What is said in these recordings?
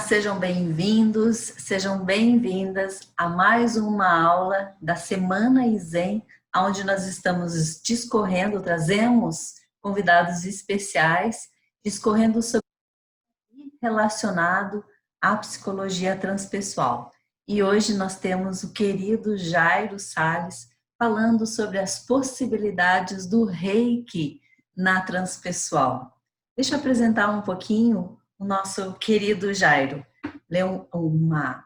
sejam bem-vindos, sejam bem-vindas a mais uma aula da Semana ISEM, onde nós estamos discorrendo, trazemos convidados especiais, discorrendo sobre relacionado à psicologia transpessoal. E hoje nós temos o querido Jairo Salles falando sobre as possibilidades do Reiki na transpessoal. Deixa eu apresentar um pouquinho o nosso querido Jairo. Ler uma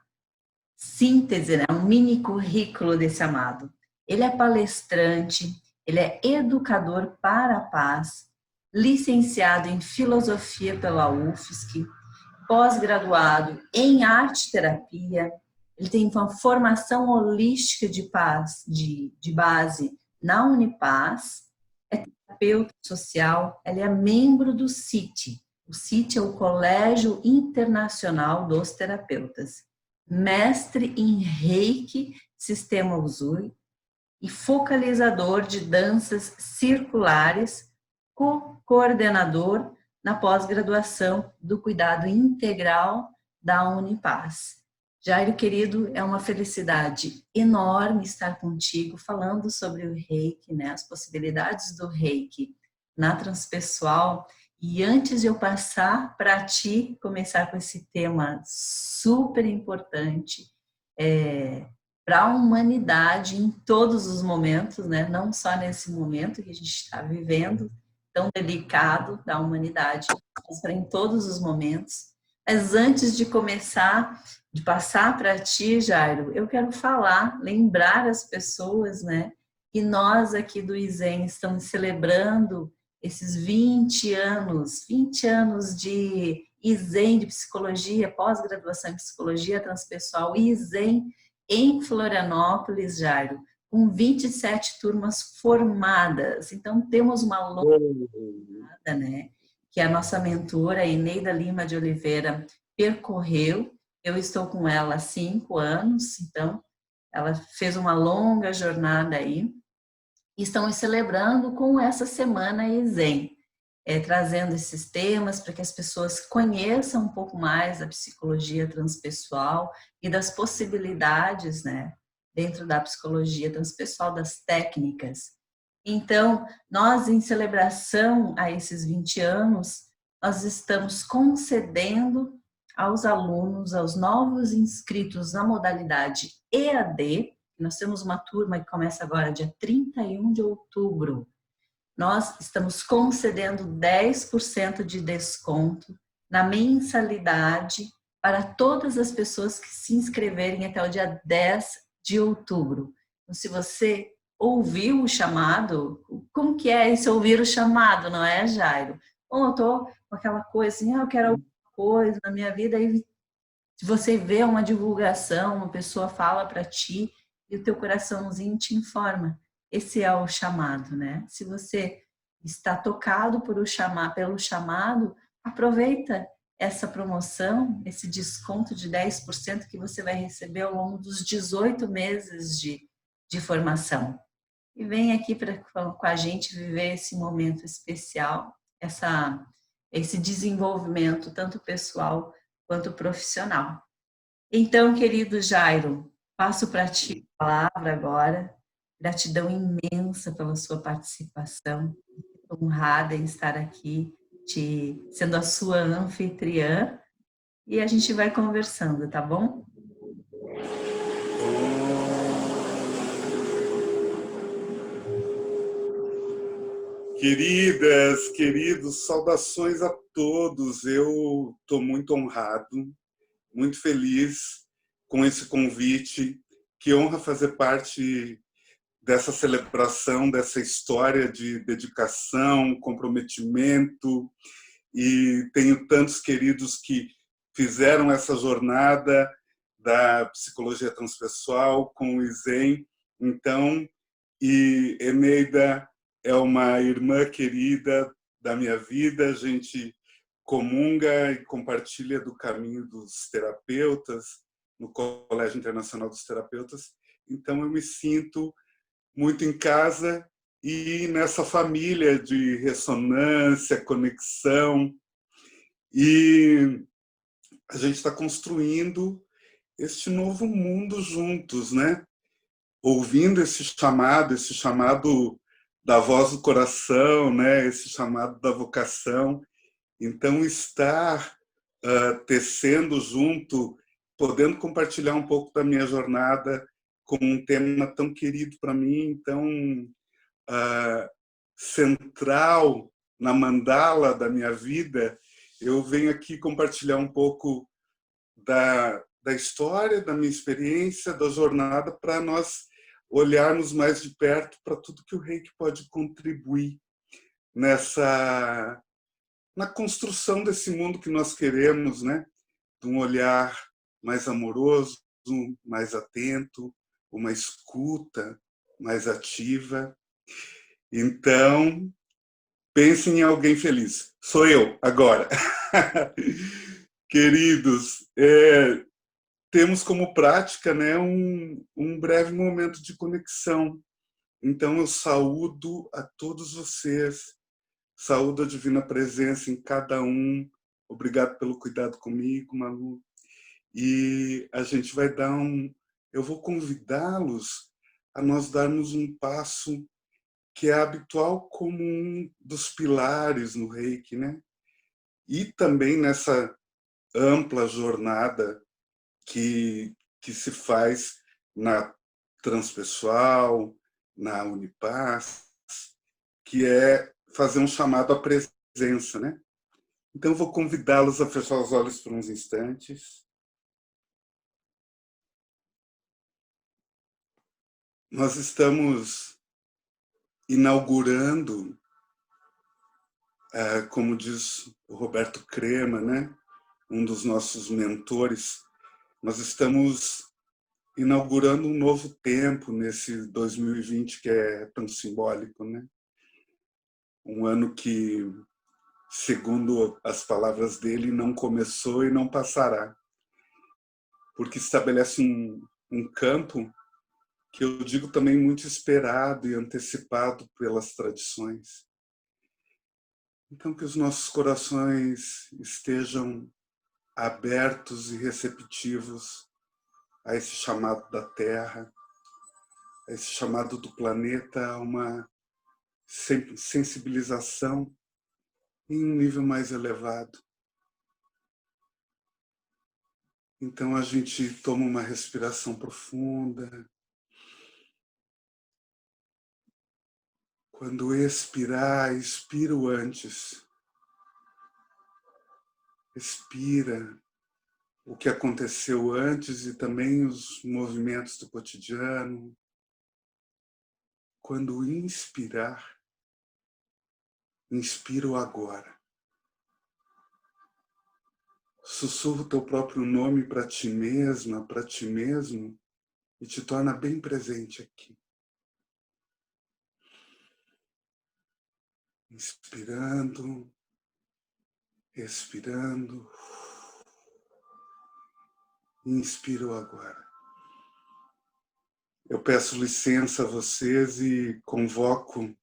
síntese, né? Um mini currículo desse amado. Ele é palestrante, ele é educador para a paz, licenciado em filosofia pela UFSC, pós-graduado em arte-terapia, ele tem uma formação holística de paz, de base na Unipaz, é terapeuta social, ele é membro do CIT. O CIT é o Colégio Internacional dos Terapeutas. Mestre em Reiki, Sistema Usui, e focalizador de danças circulares, coordenador na pós-graduação do cuidado integral da Unipaz. Jairo, querido, é uma felicidade enorme estar contigo falando sobre o Reiki, né, as possibilidades do Reiki na transpessoal. E antes de eu passar para ti, começar com esse tema super importante, para a humanidade em todos os momentos, né? Não só nesse momento que a gente está vivendo, tão delicado da humanidade, mas para em todos os momentos. Mas antes de começar, de passar para ti, Jairo, eu quero lembrar as pessoas, né, que nós aqui do ISEM estamos celebrando esses 20 anos de ISEM de psicologia, pós-graduação em psicologia transpessoal, ISEM em Florianópolis, Jairo, com 27 turmas formadas. Então, temos uma longa jornada, né, que a nossa mentora, Eneida Lima de Oliveira, percorreu. Eu estou com ela há 5 anos, então, ela fez uma longa jornada aí. E estamos celebrando com essa semana ISEM, trazendo esses temas para que as pessoas conheçam um pouco mais da psicologia transpessoal e das possibilidades, né, dentro da psicologia transpessoal, das técnicas. Então, nós, em celebração a esses 20 anos, nós estamos concedendo aos alunos, aos novos inscritos na modalidade EAD, nós temos uma turma que começa agora dia 31 de outubro, nós estamos concedendo 10% de desconto na mensalidade para todas as pessoas que se inscreverem até o dia 10 de outubro. Então, se você ouviu o chamado, como que é esse ouvir o chamado, não é, Jairo? Bom, eu tô com aquela coisa assim, eu quero alguma coisa na minha vida, aí você vê uma divulgação, uma pessoa fala para ti e o teu coraçãozinho te informa. Esse é o chamado, né? Se você está tocado pelo chamado, aproveita essa promoção, esse desconto de 10% que você vai receber ao longo dos 18 meses de formação. E vem aqui com a gente viver esse momento especial, esse desenvolvimento, tanto pessoal quanto profissional. Então, querido Jairo, passo para ti a palavra agora. Gratidão imensa pela sua participação. Estou honrada em estar aqui, sendo a sua anfitriã. E a gente vai conversando, tá bom? Queridas, queridos, saudações a todos. Eu estou muito honrado, muito feliz com esse convite. Que honra fazer parte dessa celebração, dessa história de dedicação, comprometimento. E tenho tantos queridos que fizeram essa jornada da psicologia transpessoal com o ISEM. Então, e Eneida é uma irmã querida da minha vida, a gente comunga e compartilha do caminho dos terapeutas no Colégio Internacional dos Terapeutas. Então eu me sinto muito em casa e nessa família de ressonância, conexão. E a gente está construindo este novo mundo juntos, né? Ouvindo esse chamado da voz do coração, né? Esse chamado da vocação. Então, estar tecendo junto, podendo compartilhar um pouco da minha jornada com um tema tão querido para mim, tão central na mandala da minha vida, eu venho aqui compartilhar um pouco da história, da minha experiência, da jornada, para nós olharmos mais de perto para tudo que o Reiki pode contribuir na construção desse mundo que nós queremos, né? De um olhar mais amoroso, mais atento, uma escuta mais ativa. Então, pensem em alguém feliz. Sou eu, agora. Queridos, temos como prática, né, um breve momento de conexão. Então, eu saúdo a todos vocês, saúdo a divina presença em cada um. Obrigado pelo cuidado comigo, Malu. E a gente vai dar eu vou convidá-los a nós darmos um passo que é habitual como um dos pilares no Reiki, né? E também nessa ampla jornada que se faz na Transpessoal, na Unipaz, que é fazer um chamado à presença, né? Então, eu vou convidá-los a fechar os olhos por uns instantes. Nós estamos inaugurando, como diz o Roberto Crema, né? Um dos nossos mentores, nós estamos inaugurando um novo tempo nesse 2020 que é tão simbólico, né? Um ano que, segundo as palavras dele, não começou e não passará, porque estabelece um campo que eu digo também muito esperado e antecipado pelas tradições. Então, que os nossos corações estejam abertos e receptivos a esse chamado da Terra, a esse chamado do planeta, a uma sensibilização em um nível mais elevado. Então a gente toma uma respiração profunda. Quando expirar, expira o antes. Expira o que aconteceu antes e também os movimentos do cotidiano. Quando inspirar, inspira o agora. Sussurra o teu próprio nome para ti mesma, para ti mesmo, e te torna bem presente aqui. Inspirando, expirando. Inspiro agora. Eu peço licença a vocês e convoco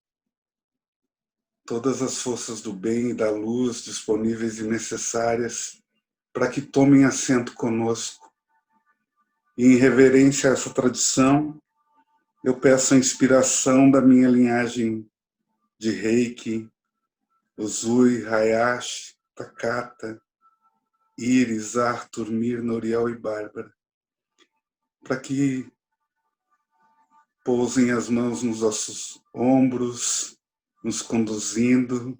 todas as forças do bem e da luz disponíveis e necessárias para que tomem assento conosco. E em reverência a essa tradição, eu peço a inspiração da minha linhagem de Reiki, Uzui, Hayashi, Takata, Iris, Arthur, Mirna, Uriel e Bárbara, para que pousem as mãos nos nossos ombros, nos conduzindo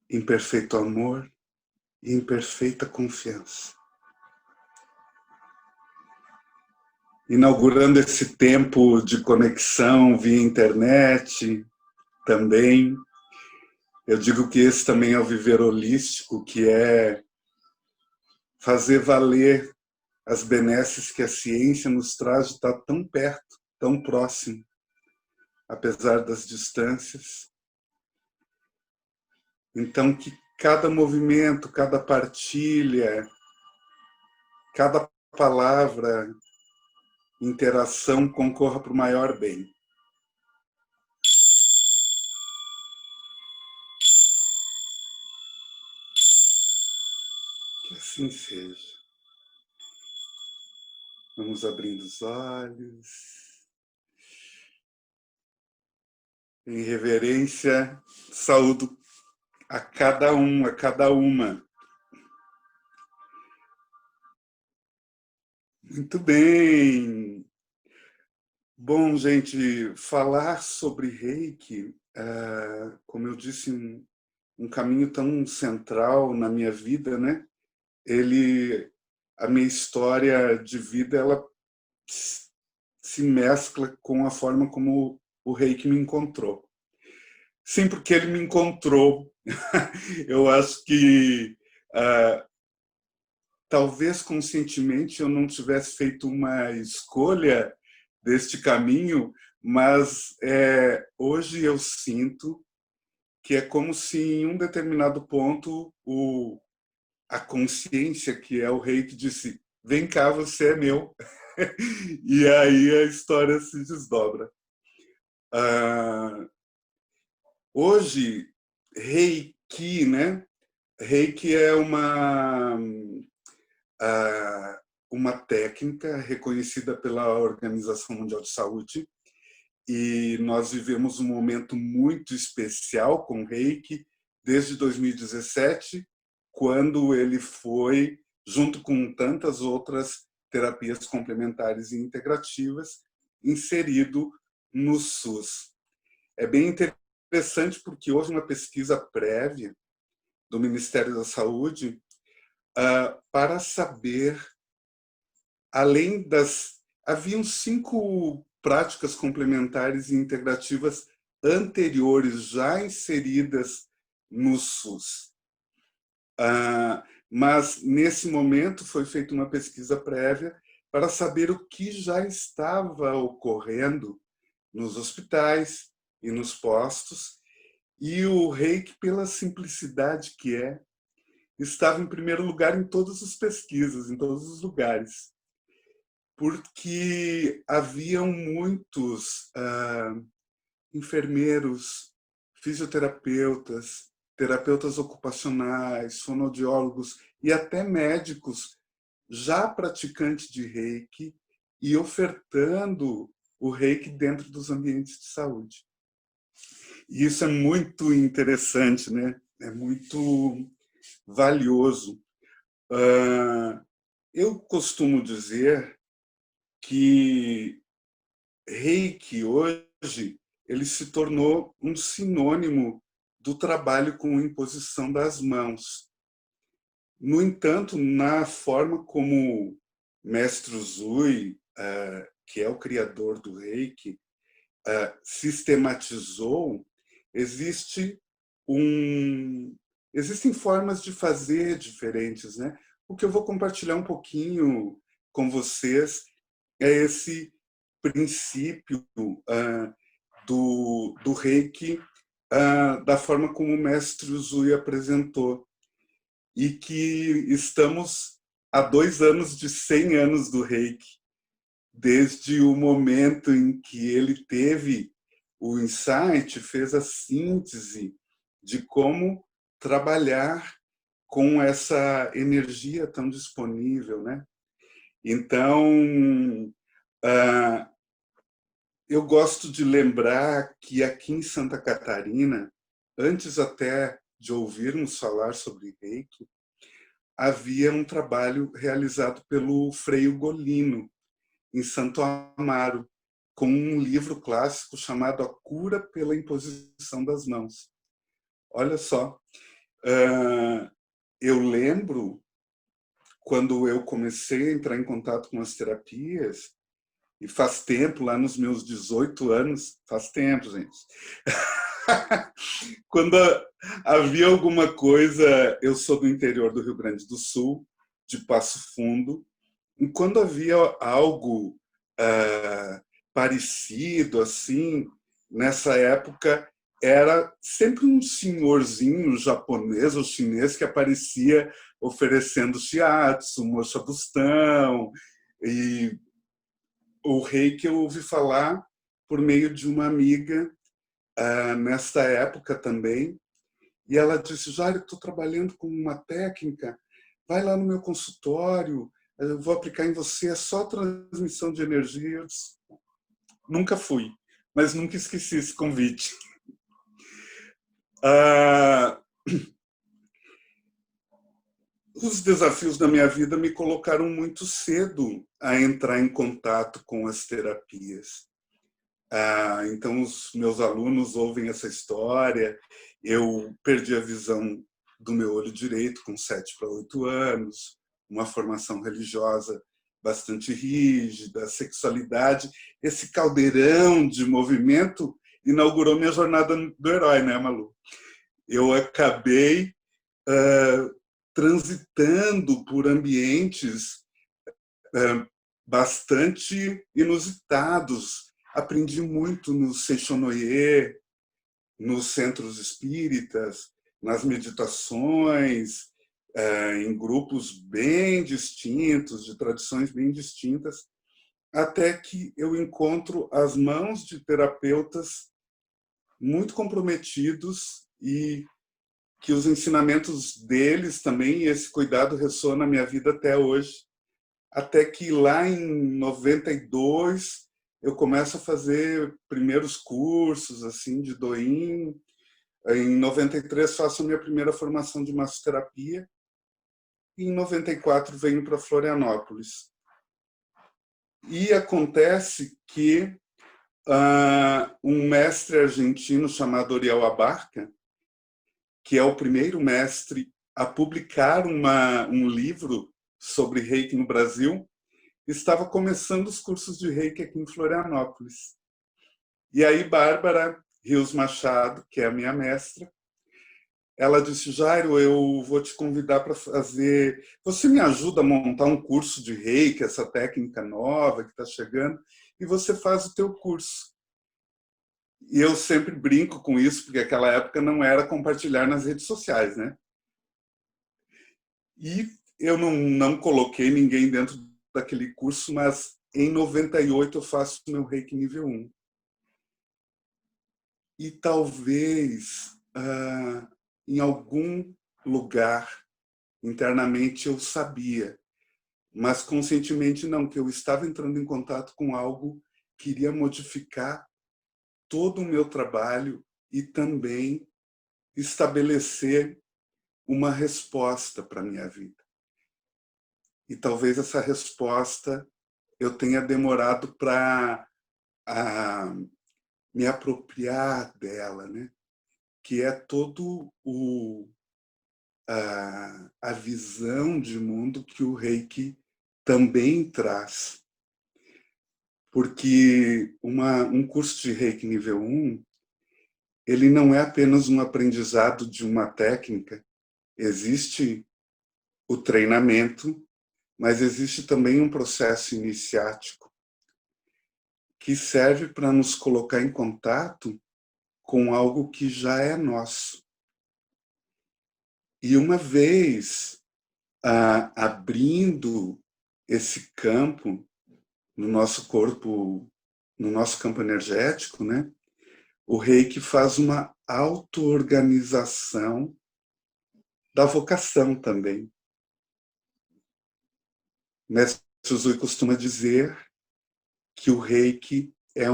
em perfeito amor e em perfeita confiança. Inaugurando esse tempo de conexão via internet também. Eu digo que esse também é o viver holístico, que é fazer valer as benesses que a ciência nos traz de estar tão perto, tão próximo, apesar das distâncias. Então, que cada movimento, cada partilha, cada palavra, interação concorra para o maior bem. Que Assim seja. Vamos abrindo os olhos. Em reverência, saúdo a cada um, a cada uma. Muito bem. Bom, gente, falar sobre Reiki, como eu disse, um caminho tão central na minha vida, né? A minha história de vida, ela se mescla com a forma como o Reiki me encontrou. Sim, porque ele me encontrou. Eu acho que talvez conscientemente eu não tivesse feito uma escolha deste caminho, mas hoje eu sinto que é como se em um determinado ponto a consciência, que é o Reiki, disse: vem cá, você é meu. E aí a história se desdobra. Hoje, Reiki, né? Reiki é uma técnica reconhecida pela Organização Mundial de Saúde, e nós vivemos um momento muito especial com o Reiki desde 2017, quando ele foi, junto com tantas outras terapias complementares e integrativas, inserido no SUS. É bem interessante porque houve uma pesquisa prévia do Ministério da Saúde para saber, além das... Haviam 5 práticas complementares e integrativas anteriores já inseridas no SUS. Mas, nesse momento, foi feita uma pesquisa prévia para saber o que já estava ocorrendo nos hospitais e nos postos, e o Reiki, pela simplicidade que estava em primeiro lugar em todas as pesquisas, em todos os lugares, porque haviam muitos enfermeiros, fisioterapeutas, terapeutas ocupacionais, fonoaudiólogos e até médicos já praticantes de Reiki e ofertando o Reiki dentro dos ambientes de saúde. E isso é muito interessante, né? É muito valioso. Eu costumo dizer que Reiki hoje ele se tornou um sinônimo do trabalho com imposição das mãos. No entanto, na forma como Mestre Usui, que é o criador do Reiki, sistematizou, existe existem formas de fazer diferentes, né? O que eu vou compartilhar um pouquinho com vocês é esse princípio do Reiki, da forma como o mestre Usui apresentou, e que estamos há 2 anos de 100 anos do Reiki, desde o momento em que ele teve o insight, fez a síntese de como trabalhar com essa energia tão disponível, né? Então, eu gosto de lembrar que aqui em Santa Catarina, antes até de ouvirmos falar sobre Reiki, havia um trabalho realizado pelo Frei Ugolino, em Santo Amaro, com um livro clássico chamado A Cura pela Imposição das Mãos. Olha só, eu lembro quando eu comecei a entrar em contato com as terapias, e faz tempo, lá nos meus 18 anos, faz tempo, gente. Quando havia alguma coisa, eu sou do interior do Rio Grande do Sul, de Passo Fundo, e quando havia algo parecido, assim, nessa época, era sempre um senhorzinho japonês ou chinês que aparecia oferecendo shiatsu, mocha bustão, e o Reiki eu ouvi falar por meio de uma amiga nesta época também, e ela disse: Jair, estou trabalhando com uma técnica vai lá no meu consultório, eu vou aplicar em você, é só transmissão de energia. Eu disse, nunca fui, mas nunca esqueci esse convite. Os desafios da minha vida me colocaram muito cedo a entrar em contato com as terapias. Então, os meus alunos ouvem essa história. Eu perdi a visão do meu olho direito com 7 para 8 anos, uma formação religiosa bastante rígida, sexualidade. Esse caldeirão de movimento inaugurou minha jornada do herói, né, Malu? Eu acabei transitando por ambientes bastante inusitados. Aprendi muito no Seixonoye, nos centros espíritas, nas meditações, em grupos bem distintos, de tradições bem distintas, até que eu encontro as mãos de terapeutas muito comprometidos e que os ensinamentos deles também, esse cuidado ressoa na minha vida até hoje. Até que lá em 92 eu começo a fazer primeiros cursos assim de Doim. Em 93 faço a minha primeira formação de massoterapia e em 94 venho para Florianópolis. E acontece que um mestre argentino chamado Oriel Abarca, que é o primeiro mestre a publicar um livro sobre Reiki no Brasil, estava começando os cursos de Reiki aqui em Florianópolis. E aí Bárbara Rios Machado, que é a minha mestra, ela disse, Jairo, eu vou te convidar para fazer... Você me ajuda a montar um curso de Reiki, essa técnica nova que está chegando, e você faz o teu curso. E eu sempre brinco com isso, porque naquela época não era compartilhar nas redes sociais, né? E eu não coloquei ninguém dentro daquele curso, mas em 98 eu faço meu Reiki nível 1. E talvez em algum lugar internamente eu sabia, mas conscientemente não, que eu estava entrando em contato com algo que iria modificar todo o meu trabalho e também estabelecer uma resposta para a minha vida. E talvez essa resposta eu tenha demorado para me apropriar dela, né? Que é todo a visão de mundo que o Reiki também traz. Porque um curso de Reiki nível 1, ele não é apenas um aprendizado de uma técnica, existe o treinamento, mas existe também um processo iniciático que serve para nos colocar em contato com algo que já é nosso. E uma vez abrindo esse campo no nosso corpo, no nosso campo energético, né? O Reiki faz uma auto-organização da vocação também. Mestre Usui costuma dizer que o Reiki é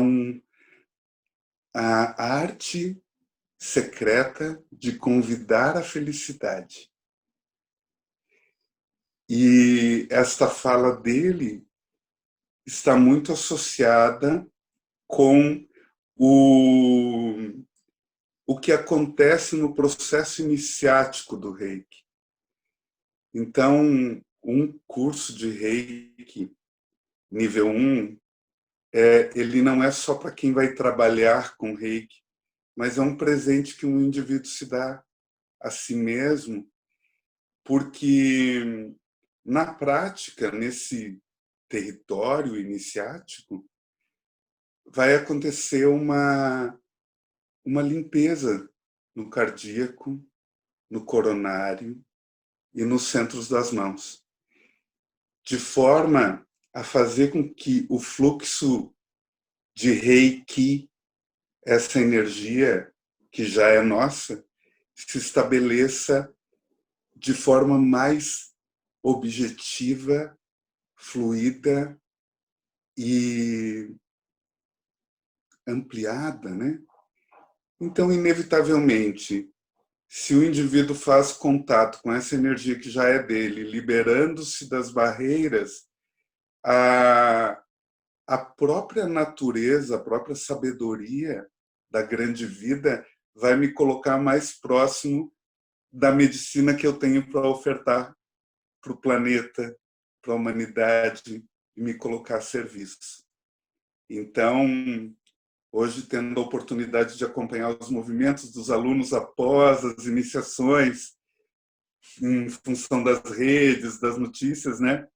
a arte secreta de convidar a felicidade. E esta fala dele está muito associada com o que acontece no processo iniciático do Reiki. Então, um curso de Reiki nível 1, ele não é só para quem vai trabalhar com Reiki, mas é um presente que um indivíduo se dá a si mesmo, porque na prática, nesse território iniciático, vai acontecer uma limpeza no cardíaco, no coronário e nos centros das mãos, de forma a fazer com que o fluxo de Reiki, essa energia que já é nossa, se estabeleça de forma mais objetiva, fluida e ampliada, né? Então, inevitavelmente, se o indivíduo faz contato com essa energia que já é dele, liberando-se das barreiras, a, a própria natureza, a própria sabedoria da grande vida vai me colocar mais próximo da medicina que eu tenho para ofertar para o planeta, para a humanidade, e me colocar a serviço. Então, hoje, tendo a oportunidade de acompanhar os movimentos dos alunos após as iniciações, em função das redes, das notícias, né?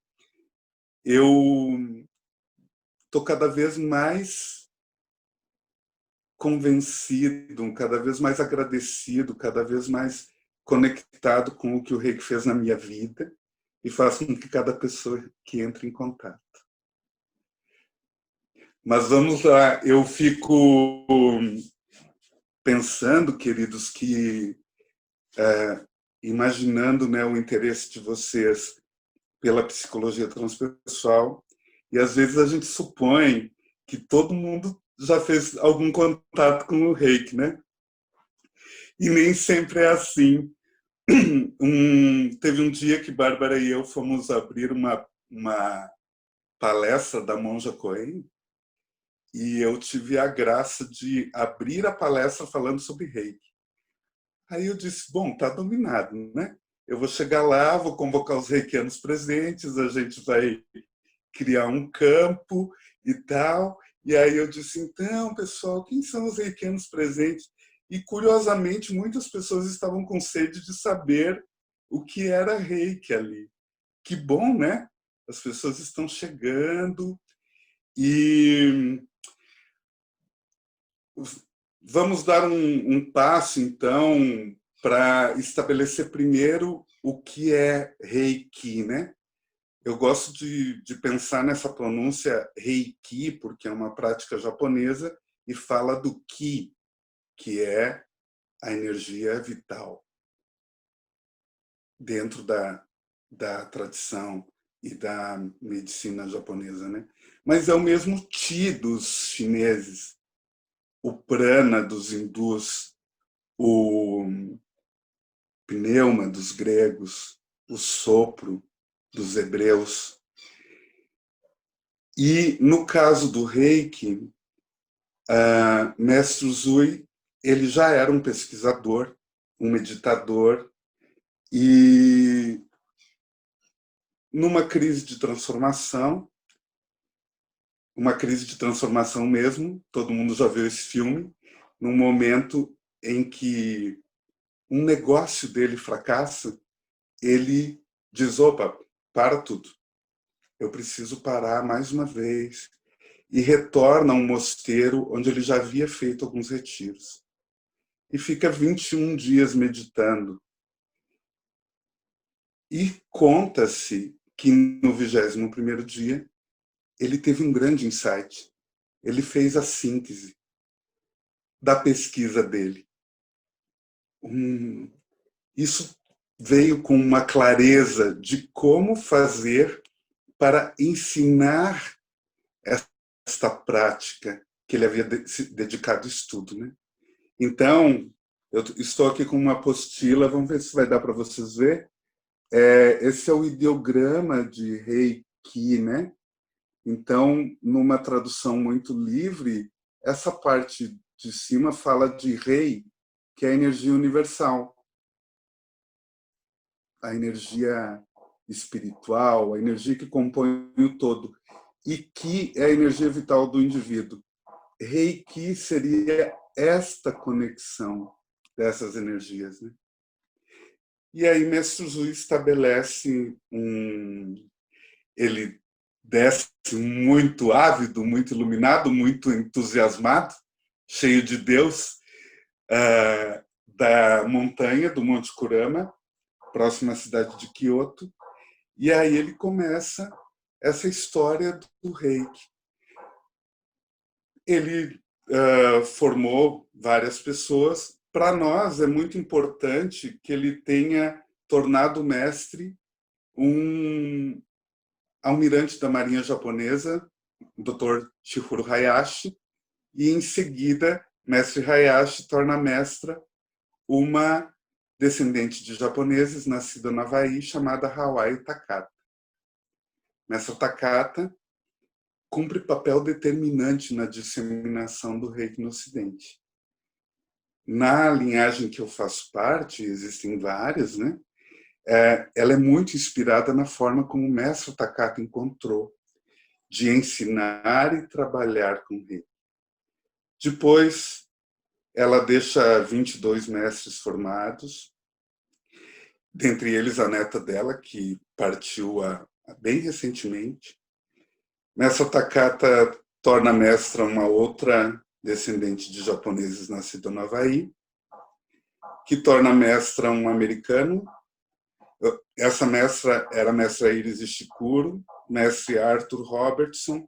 Eu estou cada vez mais convencido, cada vez mais agradecido, cada vez mais conectado com o que o Reiki fez na minha vida e faz com que cada pessoa que entre em contato. Mas vamos lá, eu fico pensando, queridos, que imaginando, né, o interesse de vocês pela psicologia transpessoal, e às vezes a gente supõe que todo mundo já fez algum contato com o Reiki, né? E nem sempre é assim. Teve um dia que Bárbara e eu fomos abrir uma palestra da Monja Coen, e eu tive a graça de abrir a palestra falando sobre Reiki. Aí eu disse, bom, tá dominado, né? Eu vou chegar lá, vou convocar os reikianos presentes, a gente vai criar um campo e tal. E aí eu disse, então, pessoal, quem são os reikianos presentes? E, curiosamente, muitas pessoas estavam com sede de saber o que era reiki ali. Que bom, né? As pessoas estão chegando e vamos dar um passo, então, para estabelecer primeiro o que é Reiki, né? Eu gosto de pensar nessa pronúncia Reiki, porque é uma prática japonesa, e fala do Ki, que é a energia vital, dentro da tradição e da medicina japonesa, né? Mas é o mesmo Chi dos chineses, o prana dos hindus, o pneuma dos gregos, o sopro dos hebreus. E no caso do Reiki, Mestre Usui, ele já era um pesquisador, um meditador, e numa crise de transformação, uma crise de transformação mesmo, todo mundo já viu esse filme, num momento em que um negócio dele fracassa, ele diz, opa, para tudo, eu preciso parar mais uma vez, e retorna a um mosteiro onde ele já havia feito alguns retiros. E fica 21 dias meditando. E conta-se que no 21º dia ele teve um grande insight. Ele fez a síntese da pesquisa dele. Isso veio com uma clareza de como fazer para ensinar esta prática que ele havia se dedicado ao estudo, né? Então, eu estou aqui com uma apostila, vamos ver se vai dar para vocês ver. Esse é o ideograma de Reiki, né? Então, numa tradução muito livre, essa parte de cima fala de Rei, que é a energia universal, a energia espiritual, a energia que compõe o todo, e que é a energia vital do indivíduo. Reiki seria esta conexão dessas energias, né? E aí Mestre Zhu estabelece ele desce muito ávido, muito iluminado, muito entusiasmado, cheio de Deus, da montanha do Monte Kurama, próxima à cidade de Kyoto, e aí ele começa essa história do Reiki. Ele formou várias pessoas. Para nós é muito importante que ele tenha tornado mestre um almirante da Marinha Japonesa, o Dr. Chihiro Hayashi, e em seguida, mestre Hayashi torna mestra uma descendente de japoneses nascida no Havaí, chamada Hawaii Takata. Mestre Takata cumpre papel determinante na disseminação do Reiki no Ocidente. Na linhagem que eu faço parte, existem várias, né? Ela é muito inspirada na forma como o mestre Takata encontrou de ensinar e trabalhar com Reiki. Depois, ela deixa 22 mestres formados, dentre eles a neta dela, que partiu bem recentemente. Mestre Takata torna mestra uma outra descendente de japoneses nascida no Havaí, que torna mestra um americano. Essa mestra era a mestra Iris Ishikuro, mestre Arthur Robertson,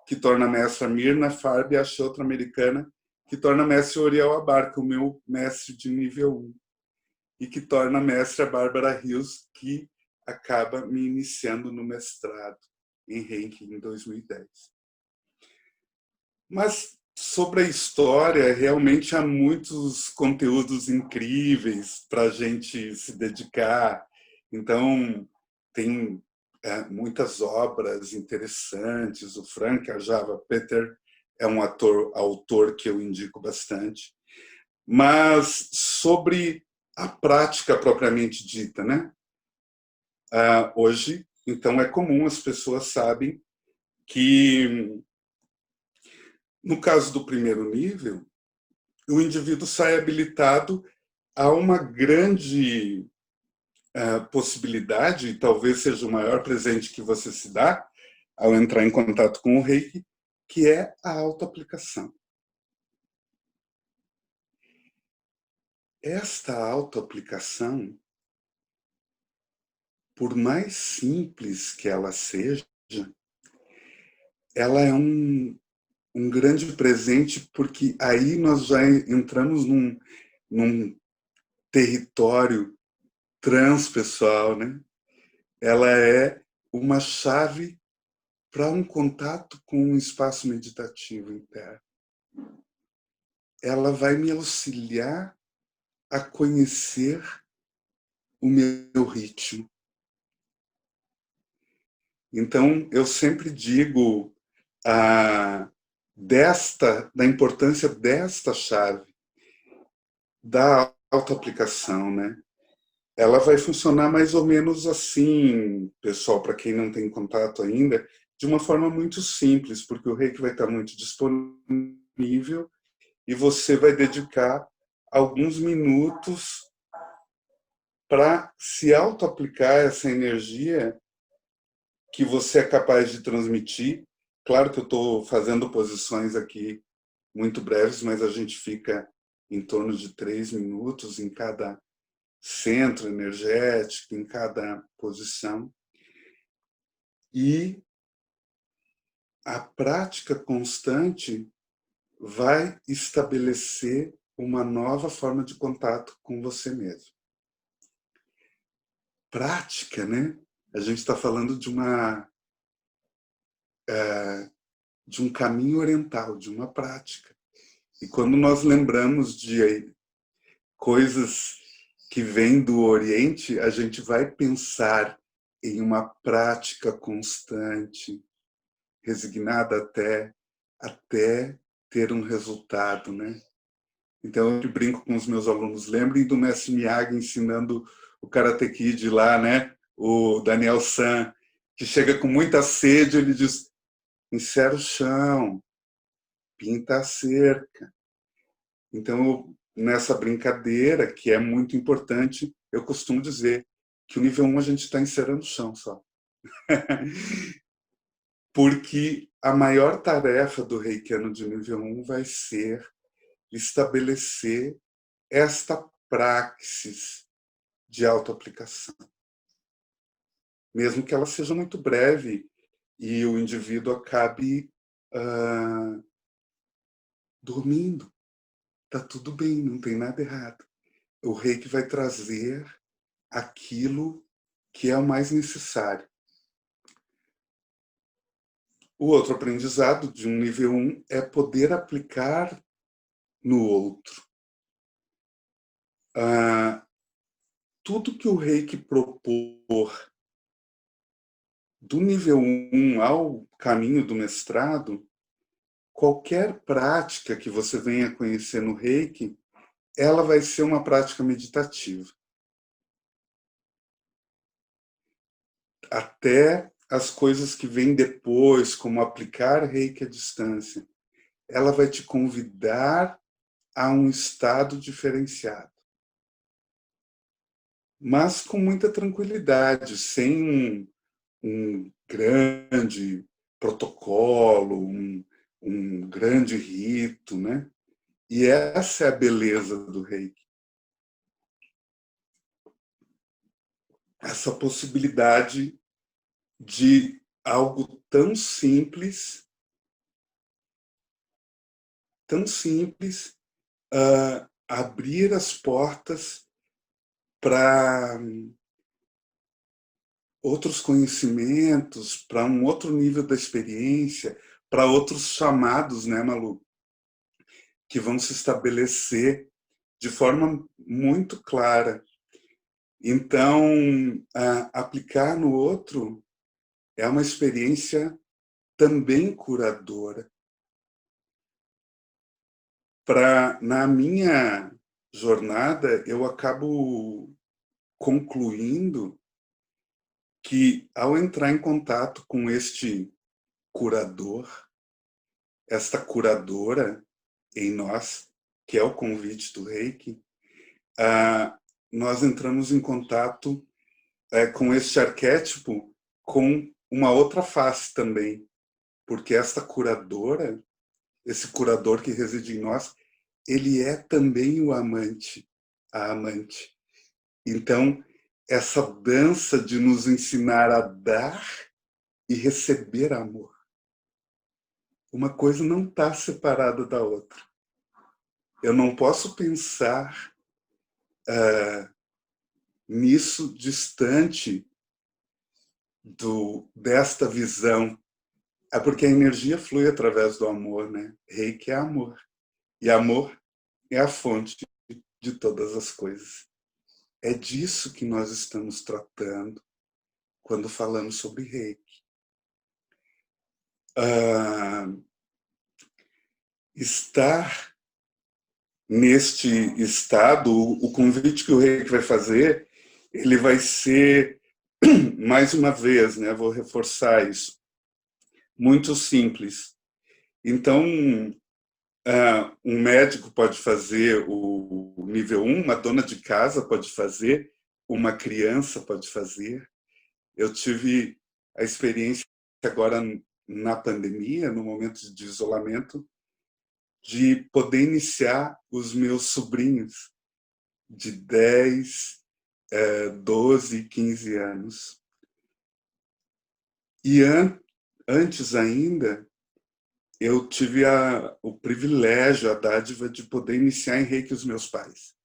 que torna mestra Mirna Farb, a outra americana, que torna mestre Oriel Abarca, o meu mestre de nível 1, e que torna mestre a Bárbara Rios, que acaba me iniciando no mestrado em Reiki em 2010. Mas sobre a história, realmente há muitos conteúdos incríveis para a gente se dedicar. Então, tem muitas obras interessantes. O Frank Ajava Peter é um autor que eu indico bastante. Mas sobre a prática propriamente dita, né? Hoje, então, é comum, as pessoas sabem que, no caso do primeiro nível, o indivíduo sai habilitado a uma grande possibilidade, e talvez seja o maior presente que você se dá ao entrar em contato com o Reiki, que é a autoaplicação. Esta autoaplicação, por mais simples que ela seja, ela é um grande presente, porque aí nós já entramos num território transpessoal, né? Ela é uma chave para um contato com um espaço meditativo interno. Ela vai me auxiliar a conhecer o meu ritmo. Então, eu sempre digo da importância desta chave, da autoaplicação, né? Ela vai funcionar mais ou menos assim, pessoal, para quem não tem contato ainda, de uma forma muito simples, porque o Reiki vai estar muito disponível e você vai dedicar alguns minutos para se auto-aplicar essa energia que você é capaz de transmitir. Claro que eu estou fazendo posições aqui muito breves, mas a gente fica em torno de 3 minutos em cada centro energético, em cada posição. E a prática constante vai estabelecer uma nova forma de contato com você mesmo. Prática, né? A gente está falando de um caminho oriental, de uma prática. E quando nós lembramos de coisas que vêm do Oriente, a gente vai pensar em uma prática constante, resignada até ter um resultado, né? Então eu brinco com os meus alunos, lembrem do mestre Miyagi ensinando o Karate Kid lá, né? O Daniel San, que chega com muita sede, ele diz: insere o chão, pinta a cerca. Então, nessa brincadeira, que é muito importante, eu costumo dizer que o nível 1 a gente está encerando o chão só. Porque a maior tarefa do reikiano de nível 1 vai ser estabelecer esta praxis de autoaplicação. Mesmo que ela seja muito breve e o indivíduo acabe dormindo. Tá tudo bem, não tem nada errado. O Reiki vai trazer aquilo que é o mais necessário. O outro aprendizado de um nível 1 é poder aplicar no outro. Tudo que o Reiki propor do nível 1 ao caminho do mestrado, qualquer prática que você venha conhecer no Reiki, ela vai ser uma prática meditativa. Até as coisas que vêm depois, como aplicar Reiki à distância, ela vai te convidar a um estado diferenciado. Mas com muita tranquilidade, sem um grande protocolo, um grande rito, né? E essa é a beleza do Reiki. Essa possibilidade de algo tão simples, abrir as portas para outros conhecimentos, para um outro nível da experiência, para outros chamados, né, Malu? Que vão se estabelecer de forma muito clara. Então, aplicar no outro é uma experiência também curadora. Na minha jornada, eu acabo concluindo que, ao entrar em contato com este curador, esta curadora em nós, que é o convite do Reiki, nós entramos em contato com este arquétipo com uma outra face também, porque esta curadora, esse curador que reside em nós, ele é também o amante, a amante. Então, essa dança de nos ensinar a dar e receber amor. Uma coisa não está separada da outra. Eu não posso pensar nisso distante desta visão. É porque a energia flui através do amor, né? Reiki é amor. E amor é a fonte de todas as coisas. É disso que nós estamos tratando quando falamos sobre Reiki. Estar neste estado, o convite que o Reiki vai fazer, ele vai ser, mais uma vez, né, vou reforçar isso, muito simples. Então, um médico pode fazer o nível 1, uma dona de casa pode fazer, uma criança pode fazer. Eu tive a experiência agora na pandemia, no momento de isolamento, de poder iniciar os meus sobrinhos de 10, 12, 15 anos. E antes ainda, eu tive o privilégio, a dádiva de poder iniciar em Reiki os meus pais.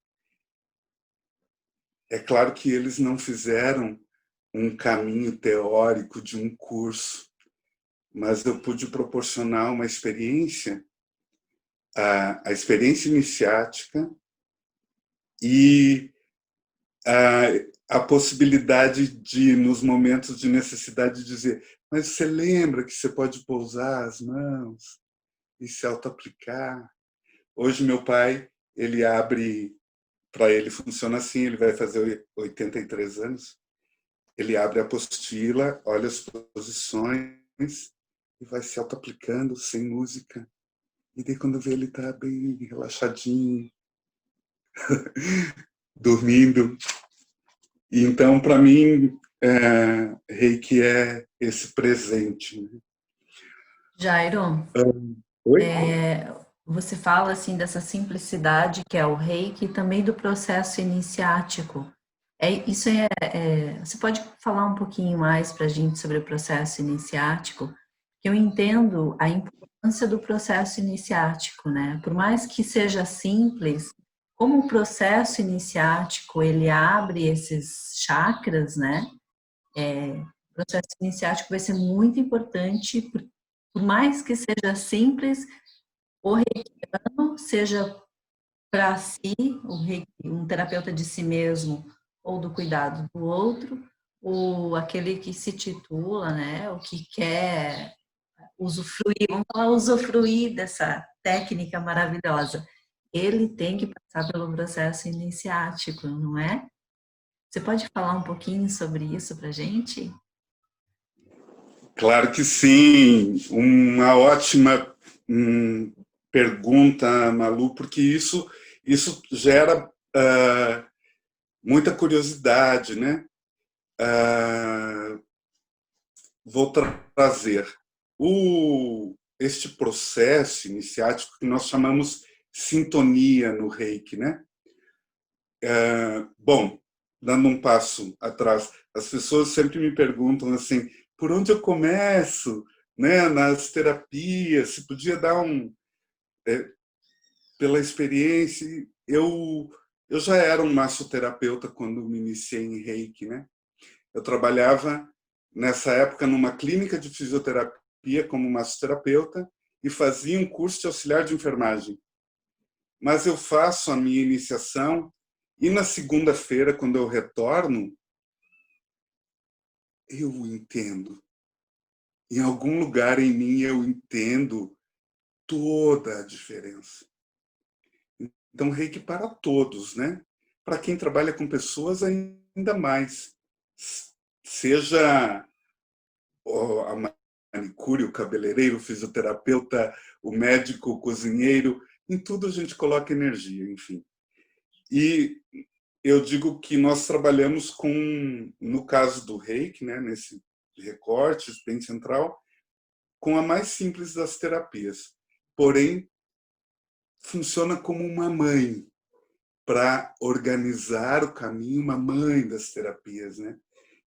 É claro que eles não fizeram um caminho teórico de um curso, mas eu pude proporcionar uma experiência, a experiência iniciática e a possibilidade de, nos momentos de necessidade, dizer: mas você lembra que você pode pousar as mãos e se auto-aplicar? Hoje meu pai, ele abre, para ele funciona assim, ele vai fazer 83 anos, ele abre a apostila, olha as posições e vai se auto-aplicando sem música. E daí quando vê, ele está bem relaxadinho, dormindo. E então, para mim, Reiki é esse presente. Jairo, Oi? você fala assim dessa simplicidade que é o Reiki e também do processo iniciático. Você pode falar um pouquinho mais para a gente sobre o processo iniciático? Eu entendo a importância do processo iniciático, né? Por mais que seja simples, como o processo iniciático ele abre esses chakras, né? O processo iniciático vai ser muito importante, por mais que seja simples, o reikiano seja para si, um terapeuta de si mesmo ou do cuidado do outro, ou aquele que se titula, né, o que quer usufruir, vamos falar usufruir dessa técnica maravilhosa. Ele tem que passar pelo processo iniciático, não é? Você pode falar um pouquinho sobre isso para a gente? Claro que sim, uma ótima pergunta, Malu, porque isso gera muita curiosidade, né? Vou trazer este processo iniciático que nós chamamos sintonia no Reiki, né? Bom, dando um passo atrás, as pessoas sempre me perguntam assim, por onde eu começo, né? Nas terapias, se podia dar pela experiência, eu já era um massoterapeuta quando me iniciei em Reiki, né? Eu trabalhava nessa época numa clínica de fisioterapia como massoterapeuta e fazia um curso de auxiliar de enfermagem. Mas eu faço a minha iniciação e na segunda-feira, quando eu retorno, eu entendo. Em algum lugar em mim eu entendo toda a diferença. Então, Reiki para todos, né? Para quem trabalha com pessoas, ainda mais. Seja a manicure, o cabeleireiro, o fisioterapeuta, o médico, o cozinheiro, em tudo a gente coloca energia, enfim. E eu digo que nós trabalhamos com, no caso do Reiki, né, nesse recorte bem central, com a mais simples das terapias. Porém, funciona como uma mãe para organizar o caminho, uma mãe das terapias, né?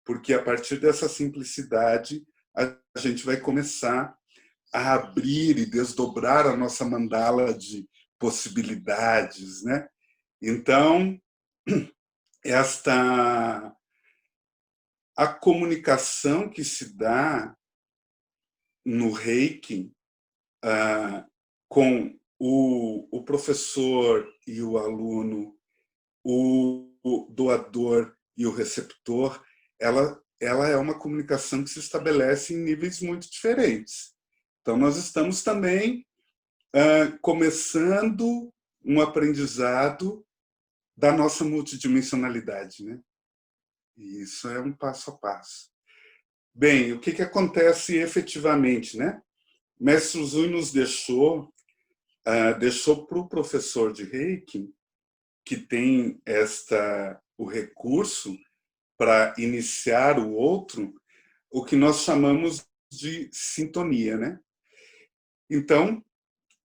Porque a partir dessa simplicidade a gente vai começar a abrir e desdobrar a nossa mandala de possibilidades, né? Então, esta a comunicação que se dá no Reiki com o professor e o aluno, o doador e o receptor, ela é uma comunicação que se estabelece em níveis muito diferentes. Então, nós estamos também começando um aprendizado da nossa multidimensionalidade, né? E isso é um passo a passo. Bem, o que acontece efetivamente, né? Mestre Zui nos deixou para o professor de Reiki, que tem o recurso para iniciar o outro, o que nós chamamos de sintonia, né? Então,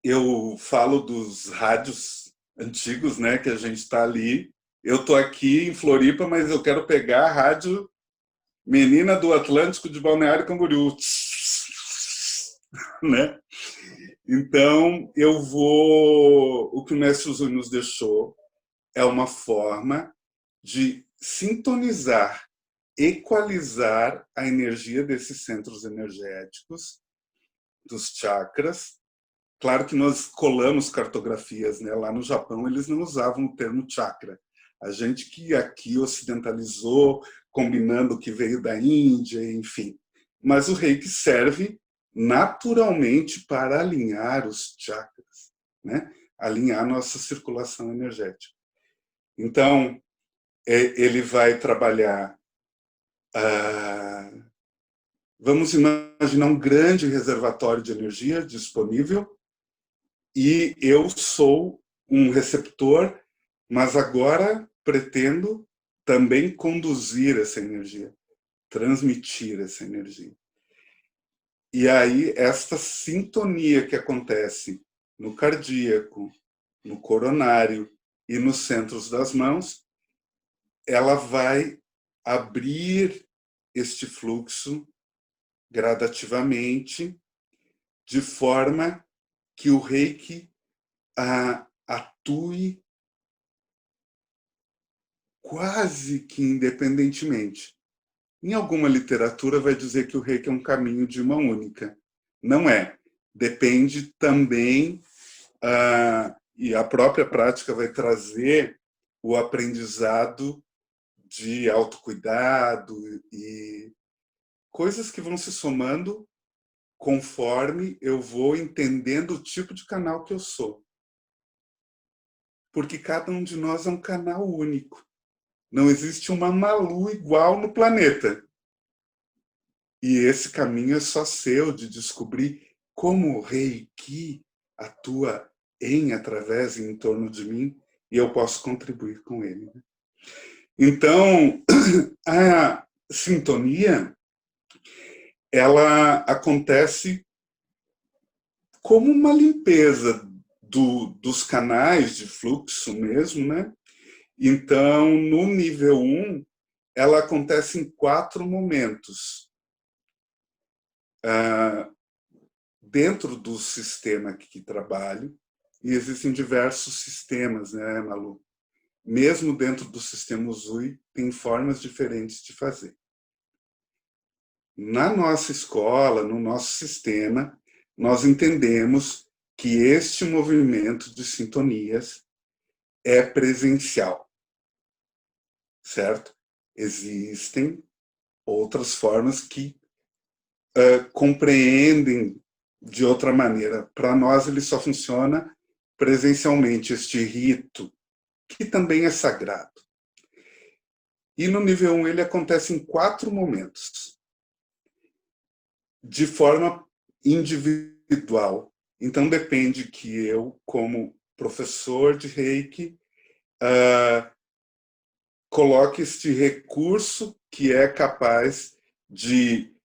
eu falo dos rádios antigos, né, que a gente está ali. Eu estou aqui em Floripa, mas eu quero pegar a rádio Menina do Atlântico de Balneário Camboriú, né? Então, o que o Mestre Zui nos deixou é uma forma de sintonizar, equalizar a energia desses centros energéticos, dos chakras. Claro que nós colamos cartografias, né? Lá no Japão eles não usavam o termo chakra. A gente que aqui ocidentalizou, combinando o que veio da Índia, enfim. Mas o Reiki serve naturalmente para alinhar os chakras, né? Alinhar nossa circulação energética. Então, ele vai trabalhar. Vamos imaginar um grande reservatório de energia disponível e eu sou um receptor, mas agora pretendo também conduzir essa energia, transmitir essa energia. E aí, esta sintonia que acontece no cardíaco, no coronário e nos centros das mãos, ela vai abrir este fluxo gradativamente, de forma que o Reiki atue quase que independentemente. Em alguma literatura vai dizer que o reiki é um caminho de mão única. Não é. Depende também, e a própria prática vai trazer o aprendizado de autocuidado e coisas que vão se somando conforme eu vou entendendo o tipo de canal que eu sou. Porque cada um de nós é um canal único. Não existe uma Malu igual no planeta. E esse caminho é só seu, de descobrir como o Reiki atua em, através e em torno de mim, e eu posso contribuir com ele. Então, a sintonia, ela acontece como uma limpeza dos canais de fluxo mesmo, né? Então, no nível 1, ela acontece em 4 momentos. Dentro do sistema que trabalho, e existem diversos sistemas, né, Malu? Mesmo dentro do sistema Uzui, tem formas diferentes de fazer. Na nossa escola, no nosso sistema, nós entendemos que este movimento de sintonias é presencial, certo? Existem outras formas que compreendem de outra maneira. Para nós, ele só funciona presencialmente, este rito, que também é sagrado. E no nível 1 ele acontece em 4 momentos, de forma individual. Então depende que eu, como professor de Reiki, coloque este recurso que é capaz de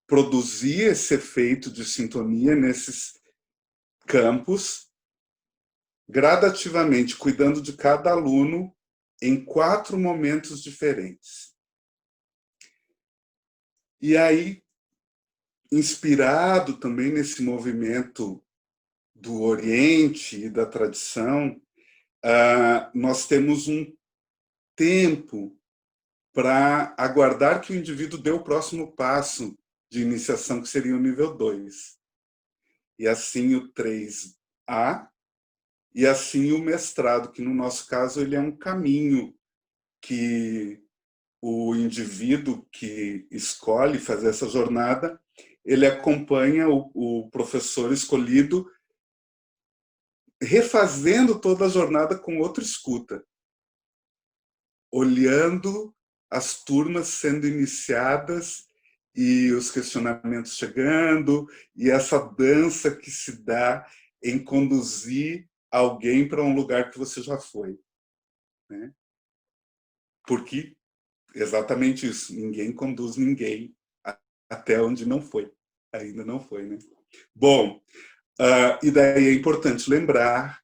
produzir esse efeito de sintonia nesses campos, gradativamente, cuidando de cada aluno em 4 momentos diferentes. E aí, inspirado também nesse movimento do Oriente e da tradição, nós temos um tempo para aguardar que o indivíduo dê o próximo passo de iniciação, que seria o nível 2. E assim o 3A, e assim o mestrado, que no nosso caso ele é um caminho que o indivíduo que escolhe fazer essa jornada, ele acompanha o professor escolhido refazendo toda a jornada com outra escuta, olhando as turmas sendo iniciadas e os questionamentos chegando, e essa dança que se dá em conduzir alguém para um lugar que você já foi, né? Porque exatamente isso, ninguém conduz ninguém até onde não foi, ainda não foi, né? Bom, e daí é importante lembrar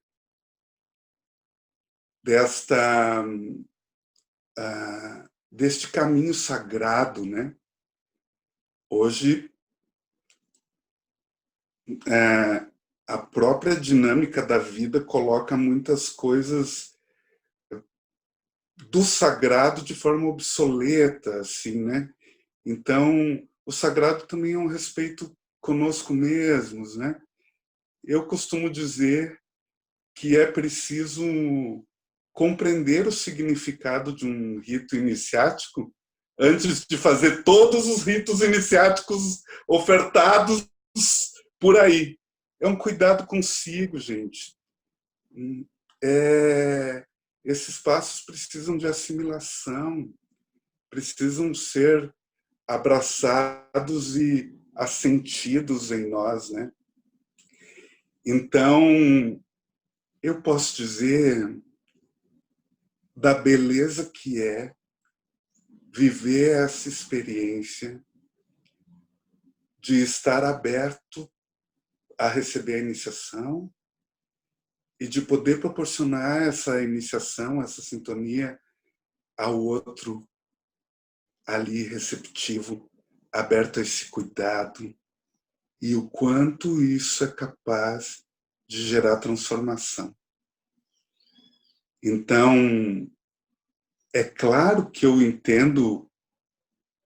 deste caminho sagrado, né? Hoje, a própria dinâmica da vida coloca muitas coisas do sagrado de forma obsoleta, assim, né? Então, o sagrado também é um respeito conosco mesmos, né? Eu costumo dizer que é preciso compreender o significado de um rito iniciático antes de fazer todos os ritos iniciáticos ofertados por aí. É um cuidado consigo, gente. Esses passos precisam de assimilação, precisam ser abraçados e assentidos em nós, né? Então, eu posso dizer da beleza que é viver essa experiência de estar aberto a receber a iniciação e de poder proporcionar essa iniciação, essa sintonia ao outro ali receptivo, aberto a esse cuidado, e o quanto isso é capaz de gerar transformação. Então, é claro que eu entendo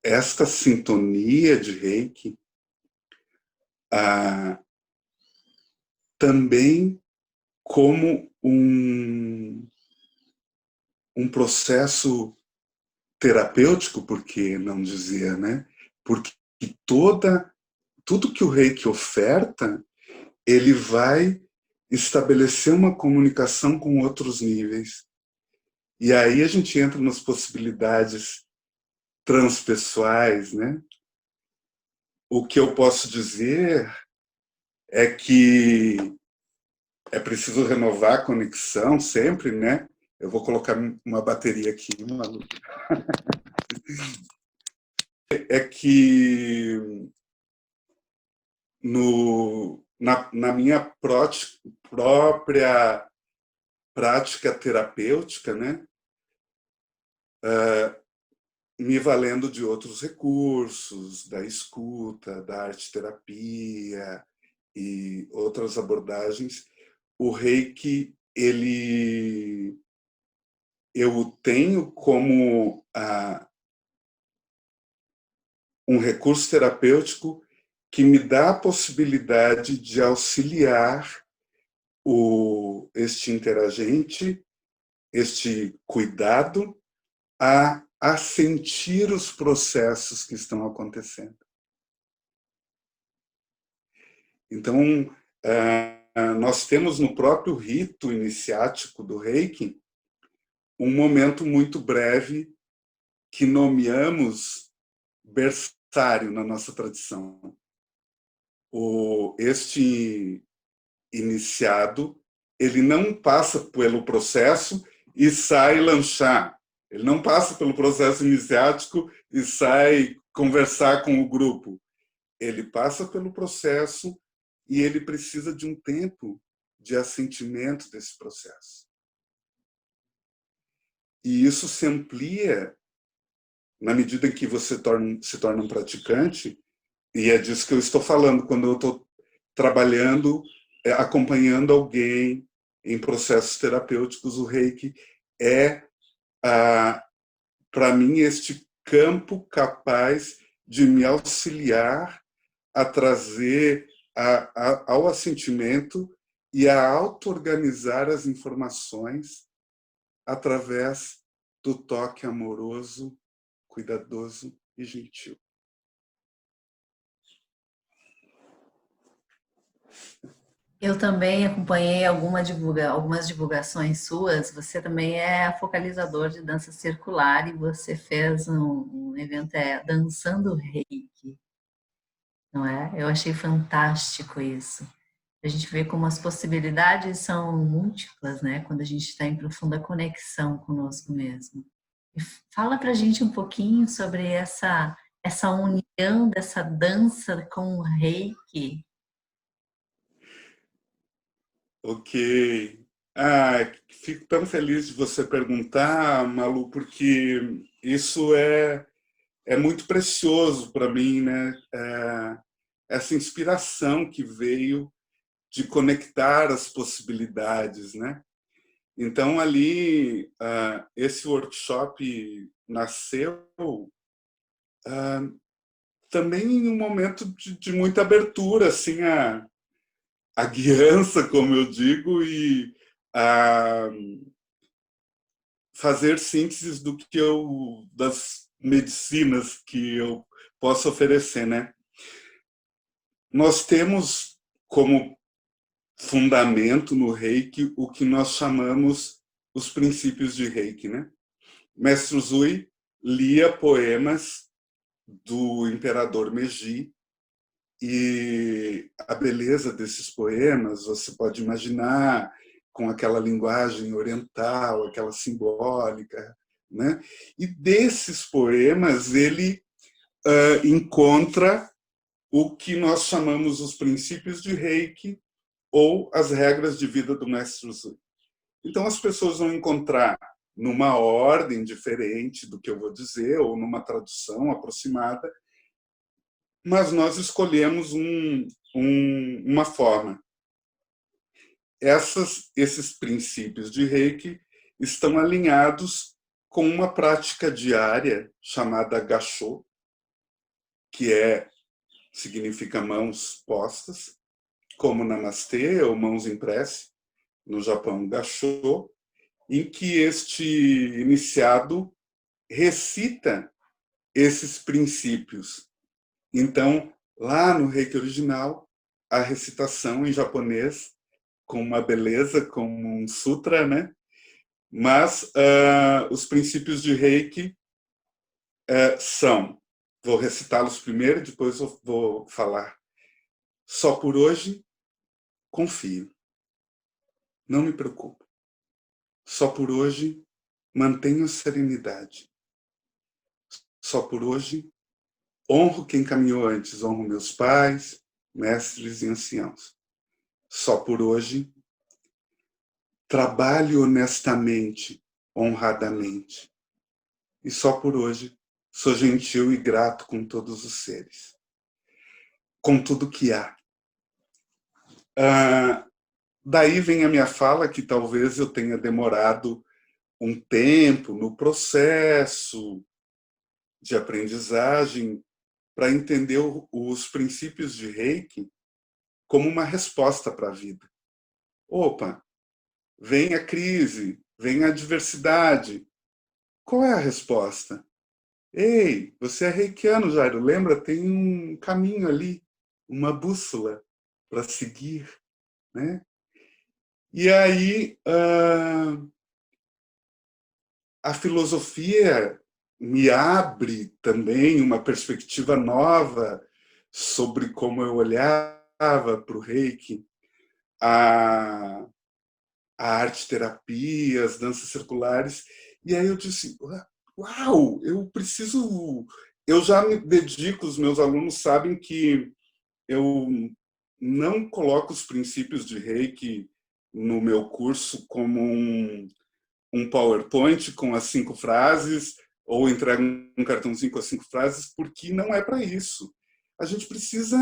esta sintonia de Reiki também como um processo terapêutico, por que não dizer, né? Porque tudo que o Reiki oferta, ele vai estabelecer uma comunicação com outros níveis. E aí a gente entra nas possibilidades transpessoais, né? O que eu posso dizer é que é preciso renovar a conexão sempre, né? Eu vou colocar uma bateria aqui, Malu. É que na minha própria prática terapêutica, né? Me valendo de outros recursos, da escuta, da arte-terapia e outras abordagens, o Reiki, eu o tenho como um recurso terapêutico que me dá a possibilidade de auxiliar este interagente, este cuidado, a sentir os processos que estão acontecendo. Então, nós temos no próprio rito iniciático do Reiki um momento muito breve que nomeamos berçário na nossa tradição. Este iniciado, ele não passa pelo processo e sai lanchar. Ele não passa pelo processo iniciático e sai conversar com o grupo. Ele passa pelo processo e ele precisa de um tempo de assentimento desse processo. E isso se amplia na medida em que você se torna um praticante, e é disso que eu estou falando quando eu estou trabalhando, acompanhando alguém em processos terapêuticos. O Reiki é, para mim, este campo capaz de me auxiliar a trazer ao assentimento e a auto-organizar as informações através do toque amoroso, cuidadoso e gentil. Eu também acompanhei algumas divulgações suas. Você também é focalizador de dança circular e você fez um evento Dançando Reiki, não é? Eu achei fantástico isso. A gente vê como as possibilidades são múltiplas, né? Quando a gente está em profunda conexão conosco mesmo. E fala pra gente um pouquinho sobre essa união dessa dança com o Reiki. Ok. Fico tão feliz de você perguntar, Malu, porque isso é muito precioso para mim, né? Essa inspiração que veio de conectar as possibilidades, né? Então, ali, esse workshop nasceu também em um momento de muita abertura, assim, a guiança, como eu digo, e a fazer sínteses das medicinas que eu posso oferecer, né? Nós temos como fundamento no Reiki o que nós chamamos os princípios de Reiki, né? Mestre Zui lia poemas do imperador Meiji e a beleza desses poemas você pode imaginar com aquela linguagem oriental, aquela simbólica, né? E desses poemas ele encontra o que nós chamamos os princípios de Reiki ou as regras de vida do Mestre Zui. Então as pessoas vão encontrar numa ordem diferente do que eu vou dizer ou numa tradução aproximada, mas nós escolhemos uma forma. Esses princípios de Reiki estão alinhados com uma prática diária chamada Gassho, que significa mãos postas, como Namastê ou mãos em prece, no Japão, Gassho, em que este iniciado recita esses princípios. Então, lá no Reiki original, a recitação em japonês, com uma beleza, como um sutra, né? Mas os princípios de Reiki são, vou recitá-los primeiro, depois eu vou falar. Só por hoje, confio. Não me preocupo. Só por hoje, mantenho a serenidade. Só por hoje, honro quem caminhou antes, honro meus pais, mestres e anciãos. Só por hoje, trabalho honestamente, honradamente. E só por hoje, sou gentil e grato com todos os seres, com tudo que há. Daí vem a minha fala, que talvez eu tenha demorado um tempo no processo de aprendizagem para entender os princípios de Reiki como uma resposta para a vida. Opa, vem a crise, vem a adversidade. Qual é a resposta? Ei, você é reikiano, Jairo, lembra? Tem um caminho ali, uma bússola para seguir, né? E aí a filosofia me abre também uma perspectiva nova sobre como eu olhava para o Reiki, a arte-terapia, as danças circulares. E aí eu disse, uau, eu preciso... Eu já me dedico, os meus alunos sabem que eu não coloco os princípios de Reiki no meu curso como um PowerPoint com as 5 frases ou entrego um cartãozinho com as 5 frases, porque não é para isso. A gente precisa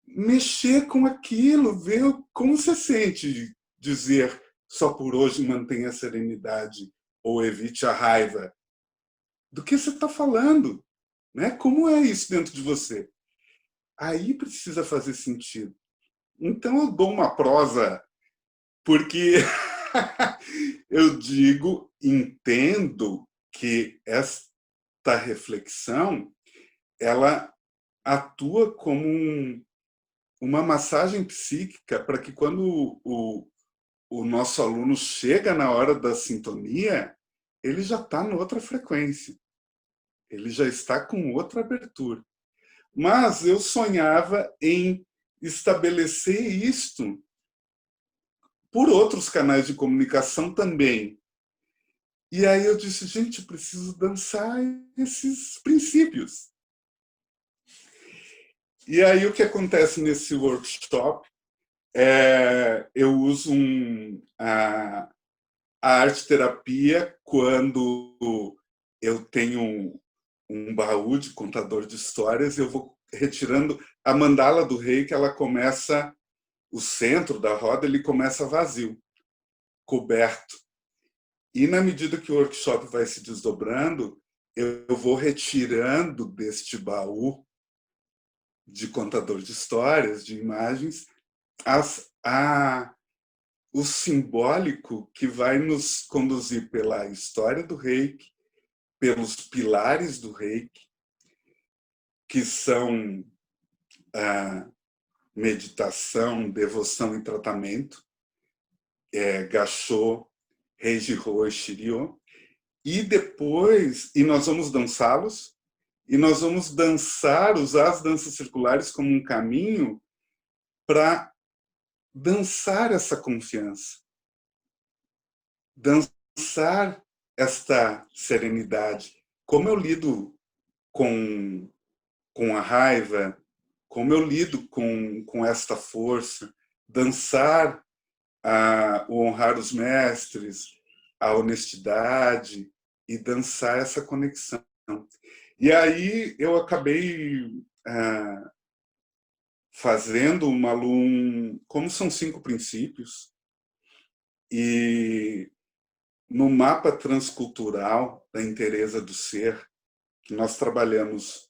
mexer com aquilo, ver como você sente dizer só por hoje mantenha a serenidade ou evite a raiva. Do que você está falando? Né? Como é isso dentro de você? Aí precisa fazer sentido. Então eu dou uma prosa porque eu digo, entendo que esta reflexão ela atua como uma massagem psíquica para que quando o nosso aluno chega na hora da sintonia, ele já está em outra frequência, ele já está com outra abertura. Mas eu sonhava em estabelecer isto por outros canais de comunicação também. E aí eu disse, gente, eu preciso dançar esses princípios. E aí o que acontece nesse workshop eu uso a arte-terapia quando eu tenho um baú de contador de histórias, eu vou retirando a mandala do rei, que ela começa, o centro da roda, ele começa vazio, coberto. E na medida que o workshop vai se desdobrando, eu vou retirando deste baú de contador de histórias, de imagens, o simbólico que vai nos conduzir pela história do Reiki, pelos pilares do Reiki, que são a meditação, devoção e tratamento, Gassho, Reijiro e Shiryo, e depois, nós vamos dançá-los, e nós vamos usar as danças circulares como um caminho para dançar essa confiança, dançar esta serenidade. Como eu lido com a raiva, como eu lido com esta força, dançar o honrar os mestres, a honestidade e dançar essa conexão. E aí eu acabei fazendo uma como são 5 princípios, e no mapa transcultural da inteireza do ser, que nós trabalhamos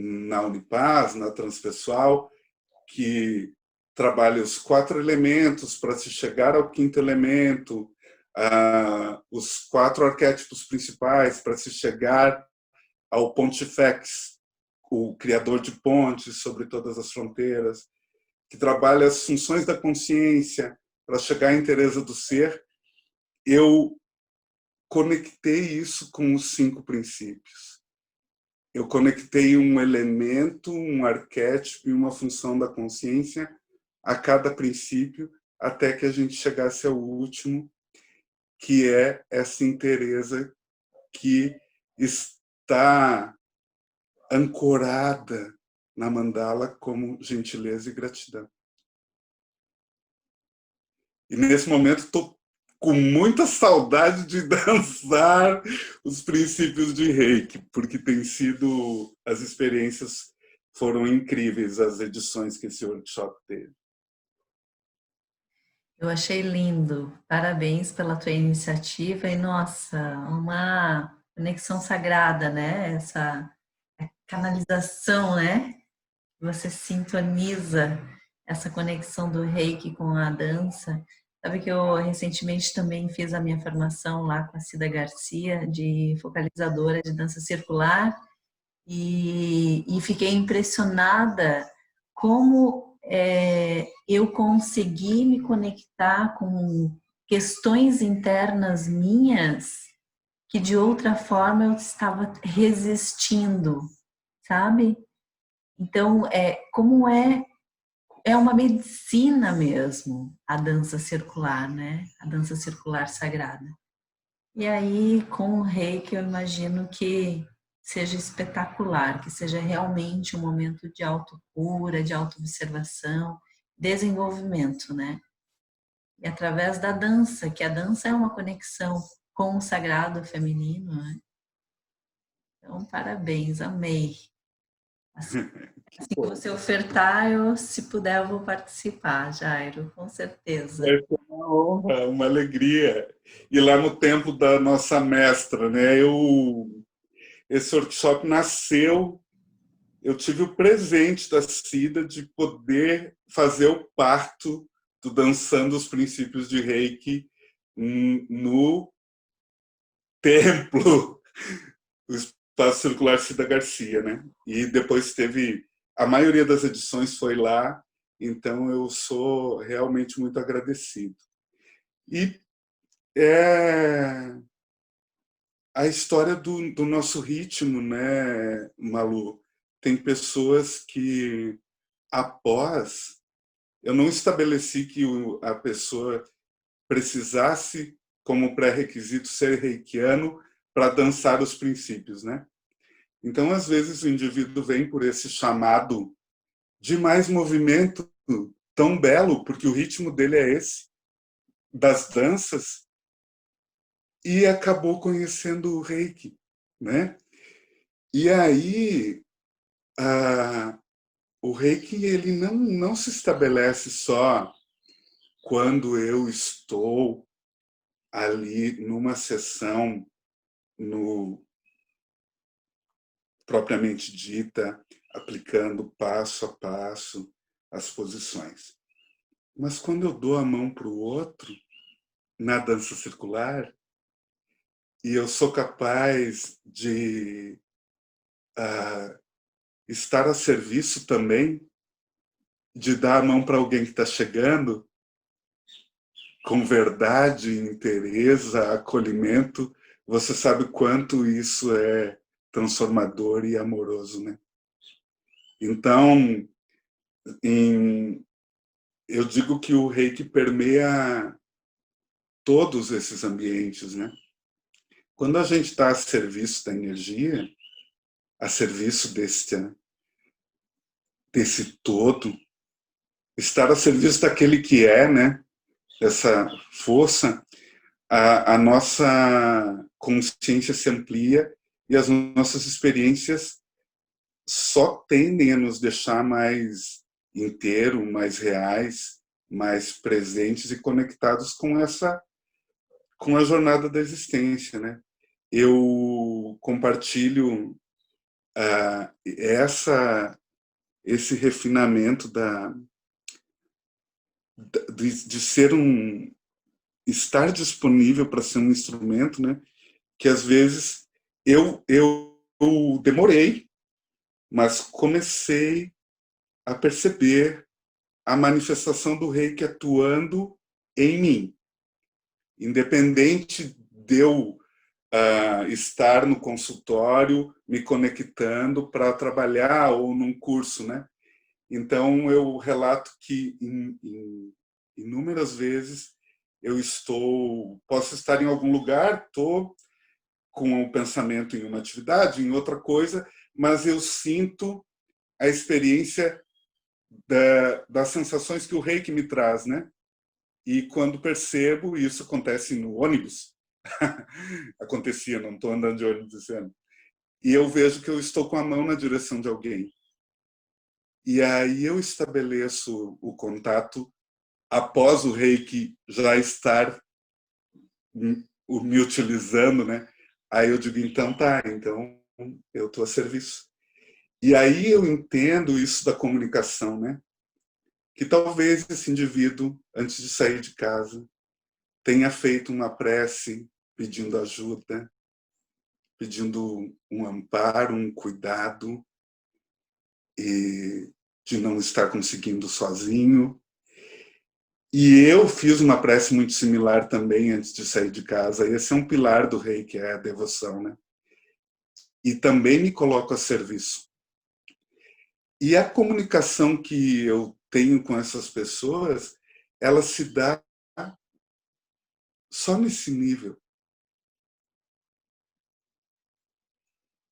na Unipaz, na Transpessoal, que trabalha os 4 elementos para se chegar ao 5º elemento, os 4 arquétipos principais para se chegar ao Pontifex, o criador de pontes sobre todas as fronteiras, que trabalha as funções da consciência para chegar à inteireza do ser. Eu conectei isso com os 5 princípios. Eu conectei um elemento, um arquétipo e uma função da consciência a cada princípio, até que a gente chegasse ao último, que é essa inteireza que está ancorada na mandala como gentileza e gratidão. E nesse momento estou com muita saudade de dançar os princípios de Reiki, porque as experiências foram incríveis, as edições que esse workshop teve. Eu achei lindo. Parabéns pela tua iniciativa e, nossa, uma conexão sagrada, né? Essa canalização, né? Você sintoniza essa conexão do Reiki com a dança. Sabe que eu recentemente também fiz a minha formação lá com a Cida Garcia, de focalizadora de dança circular, e fiquei impressionada como eu consegui me conectar com questões internas minhas que de outra forma eu estava resistindo, sabe? Então, como é uma medicina mesmo a dança circular, né? A dança circular sagrada. E aí, com o Reiki, eu imagino que seja espetacular, que seja realmente um momento de autocura, de autoobservação, desenvolvimento, né? E através da dança, que a dança é uma conexão com o sagrado feminino, né? Então, parabéns, amei. Assim que você ofertar, eu, se puder, eu vou participar, Jairo, com certeza. É uma honra, uma alegria. E lá no templo da nossa mestra, né? Esse workshop nasceu, eu tive o presente da Cida de poder fazer o parto do Dançando os Princípios de Reiki no templo, o Espaço Circular Cida Garcia, né? E depois a maioria das edições foi lá, então eu sou realmente muito agradecido. E a história do nosso ritmo, né, Malu? Tem pessoas que, eu não estabeleci que a pessoa precisasse, como pré-requisito, ser reikiano para dançar os princípios, né? Então, às vezes, o indivíduo vem por esse chamado de mais movimento tão belo, porque o ritmo dele é esse, das danças, e acabou conhecendo o Reiki, né? E aí, o Reiki ele não se estabelece só quando eu estou ali numa sessão propriamente dita, aplicando passo a passo as posições. Mas quando eu dou a mão para o outro, na dança circular, e eu sou capaz de estar a serviço também, de dar a mão para alguém que está chegando, com verdade, interesa, acolhimento, você sabe quanto isso é transformador e amoroso, né? Então, eu digo que o Reiki permeia todos esses ambientes, né? Quando a gente está a serviço da energia, a serviço desse todo, estar a serviço daquele que né? Essa força, a nossa consciência se amplia e as nossas experiências só tendem a nos deixar mais inteiro, mais reais, mais presentes e conectados com a jornada da existência, né? Eu compartilho esse refinamento de ser estar disponível para ser um instrumento, né? Que às vezes eu demorei, mas comecei a perceber a manifestação do Reiki atuando em mim, independente de eu estar no consultório me conectando para trabalhar ou num curso, né? Então eu relato que em inúmeras vezes posso estar em algum lugar, estou com o pensamento em uma atividade, em outra coisa, mas eu sinto a experiência das sensações que o Reiki me traz, né? E quando percebo, isso acontece no ônibus, acontecia, não estou andando de ônibus esse ano, e eu vejo que eu estou com a mão na direção de alguém. E aí eu estabeleço o contato após o Reiki já estar me utilizando, né? Aí eu digo, então tá, então eu estou a serviço. E aí eu entendo isso da comunicação, né? Que talvez esse indivíduo, antes de sair de casa, tenha feito uma prece pedindo ajuda, pedindo um amparo, um cuidado, e de não estar conseguindo sozinho. E eu fiz uma prece muito similar também antes de sair de casa. Esse é um pilar do Reiki, é a devoção, né? E também me coloco a serviço. E a comunicação que eu tenho com essas pessoas, ela se dá só nesse nível.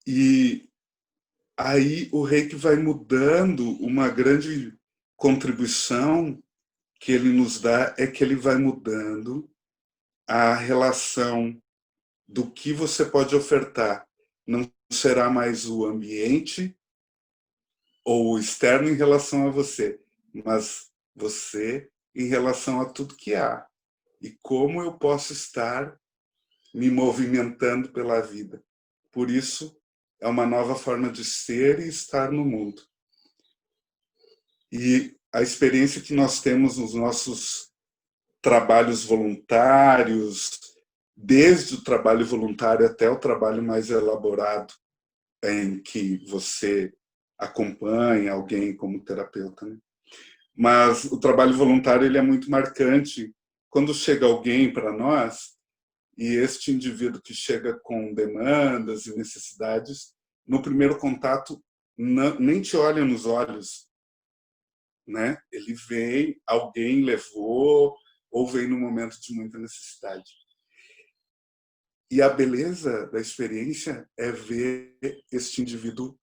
E aí o Reiki vai mudando, uma grande contribuição que ele nos dá é que ele vai mudando a relação do que você pode ofertar. Não será mais o ambiente ou o externo em relação a você, mas você em relação a tudo que há. E como eu posso estar me movimentando pela vida. Por isso, é uma nova forma de ser e estar no mundo. E a experiência que nós temos nos nossos trabalhos voluntários, desde o trabalho voluntário até o trabalho mais elaborado, em que você acompanha alguém como terapeuta, né? Mas o trabalho voluntário ele é muito marcante. Quando chega alguém para nós, e este indivíduo que chega com demandas e necessidades, no primeiro contato, nem te olha nos olhos, né? Ele vem, alguém levou, ou vem num momento de muita necessidade. E a beleza da experiência é ver este indivíduo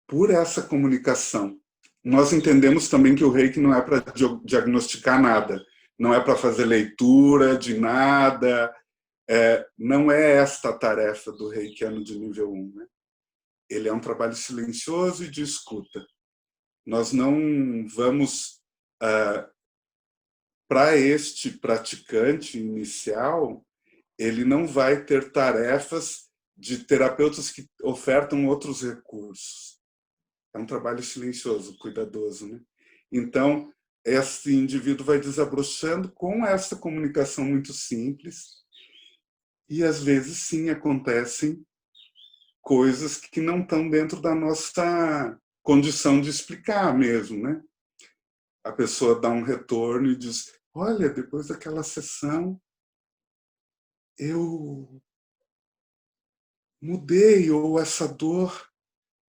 por essa comunicação. Nós entendemos também que o Reiki não é para diagnosticar nada, não é para fazer leitura de nada, não é esta a tarefa do Reikiano de nível 1. Né? Ele é um trabalho silencioso e de escuta. Nós não vamos, para este praticante inicial, ele não vai ter tarefas de terapeutas que ofertam outros recursos. É um trabalho silencioso, cuidadoso, né? Então, esse indivíduo vai desabrochando com essa comunicação muito simples e, às vezes, sim, acontecem coisas que não estão dentro da nossa condição de explicar mesmo, né? A pessoa dá um retorno e diz, olha, depois daquela sessão, eu mudei, ou essa dor.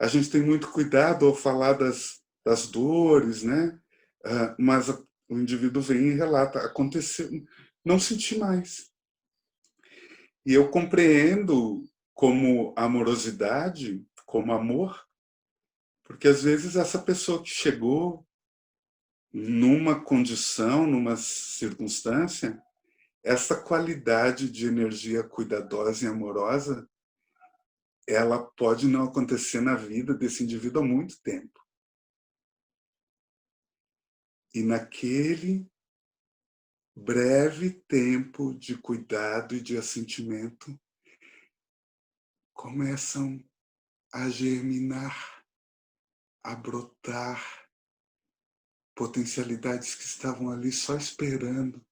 A gente tem muito cuidado ao falar das dores, né? Mas o indivíduo vem e relata, aconteceu, não senti mais. E eu compreendo como amorosidade, como amor, porque às vezes essa pessoa que chegou numa condição, numa circunstância, essa qualidade de energia cuidadosa e amorosa, ela pode não acontecer na vida desse indivíduo há muito tempo. E naquele breve tempo de cuidado e de assentimento, começam a germinar, a brotar, potencialidades que estavam ali só esperando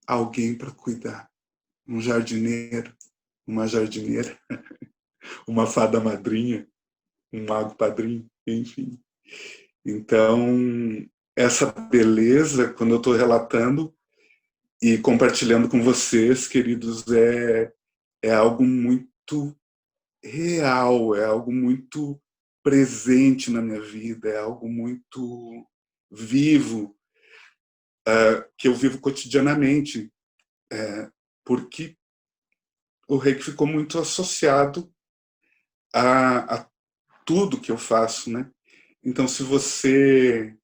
alguém para cuidar. Um jardineiro, uma jardineira, uma fada madrinha, um mago padrinho, enfim. Então, essa beleza, quando eu estou relatando e compartilhando com vocês, queridos, é algo muito real, é algo muito presente na minha vida, é algo muito vivo, que eu vivo cotidianamente, porque o reiki ficou muito associado a tudo que eu faço, né? Então, se você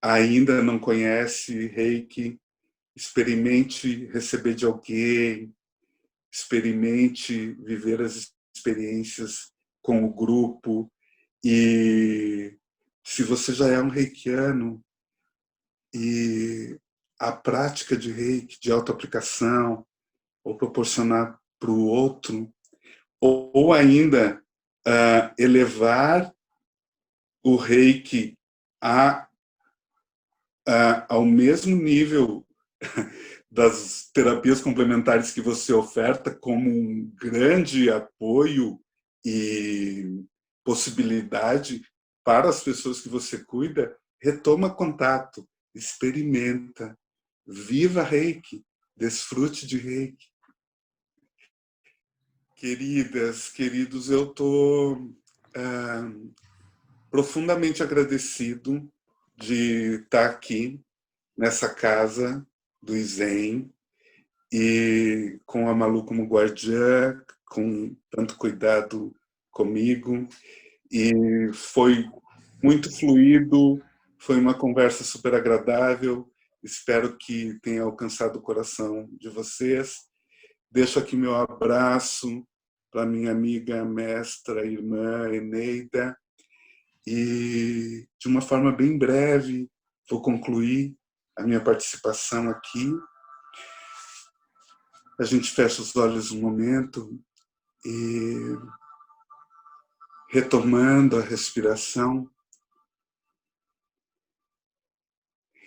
ainda não conhece reiki, experimente receber de alguém, experimente viver as experiências com o grupo. E se você já é um reikiano e a prática de reiki, de autoaplicação, ou proporcionar para o outro, ou ainda elevar o reiki ao mesmo nível das terapias complementares que você oferta como um grande apoio e possibilidade para as pessoas que você cuida, retoma contato, experimenta, viva reiki, desfrute de reiki. Queridas, queridos, eu estou profundamente agradecido de estar aqui nessa casa do Zen e com a Malu como guardiã, com tanto cuidado comigo, e foi muito fluido, foi uma conversa super agradável, espero que tenha alcançado o coração de vocês. Deixo aqui meu abraço para minha amiga, mestra, irmã Eneida, e de uma forma bem breve vou concluir a minha participação aqui. A gente fecha os olhos um momento e, retomando a respiração,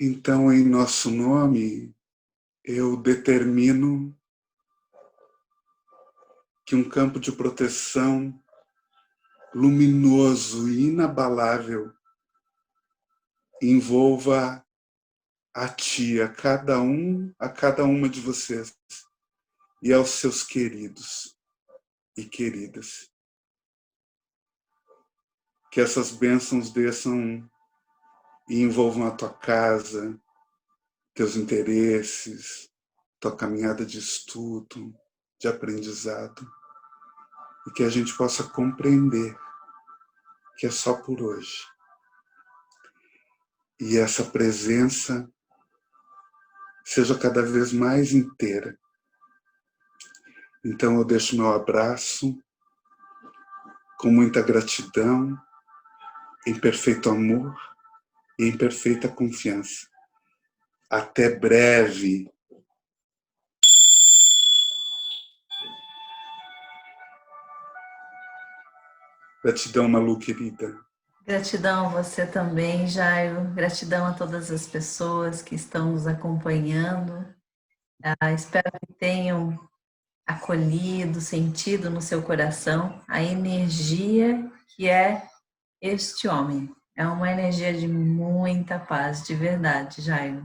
então, em nosso nome, eu determino que um campo de proteção luminoso e inabalável envolva a ti, a cada uma de vocês e aos seus queridos e queridas. Que essas bênçãos desçam e envolvam a tua casa, teus interesses, tua caminhada de estudo, de aprendizado, e que a gente possa compreender que é só por hoje. E essa presença seja cada vez mais inteira. Então eu deixo meu abraço com muita gratidão, em perfeito amor e em perfeita confiança. Até breve. Gratidão, Malu, querida. Gratidão a você também, Jairo. Gratidão a todas as pessoas que estão nos acompanhando. Espero que tenham acolhido, sentido no seu coração a energia que é este homem. É uma energia de muita paz, de verdade, Jairo.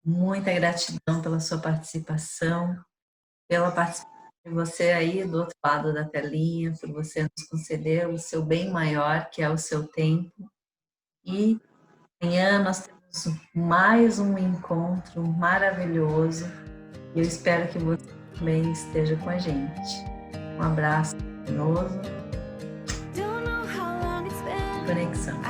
Muita gratidão pela sua participação, pela participação de você aí do outro lado da telinha, por você nos conceder o seu bem maior, que é o seu tempo. E amanhã nós temos mais um encontro maravilhoso e eu espero que você também esteja com a gente. Um abraço carinhoso. Conexão.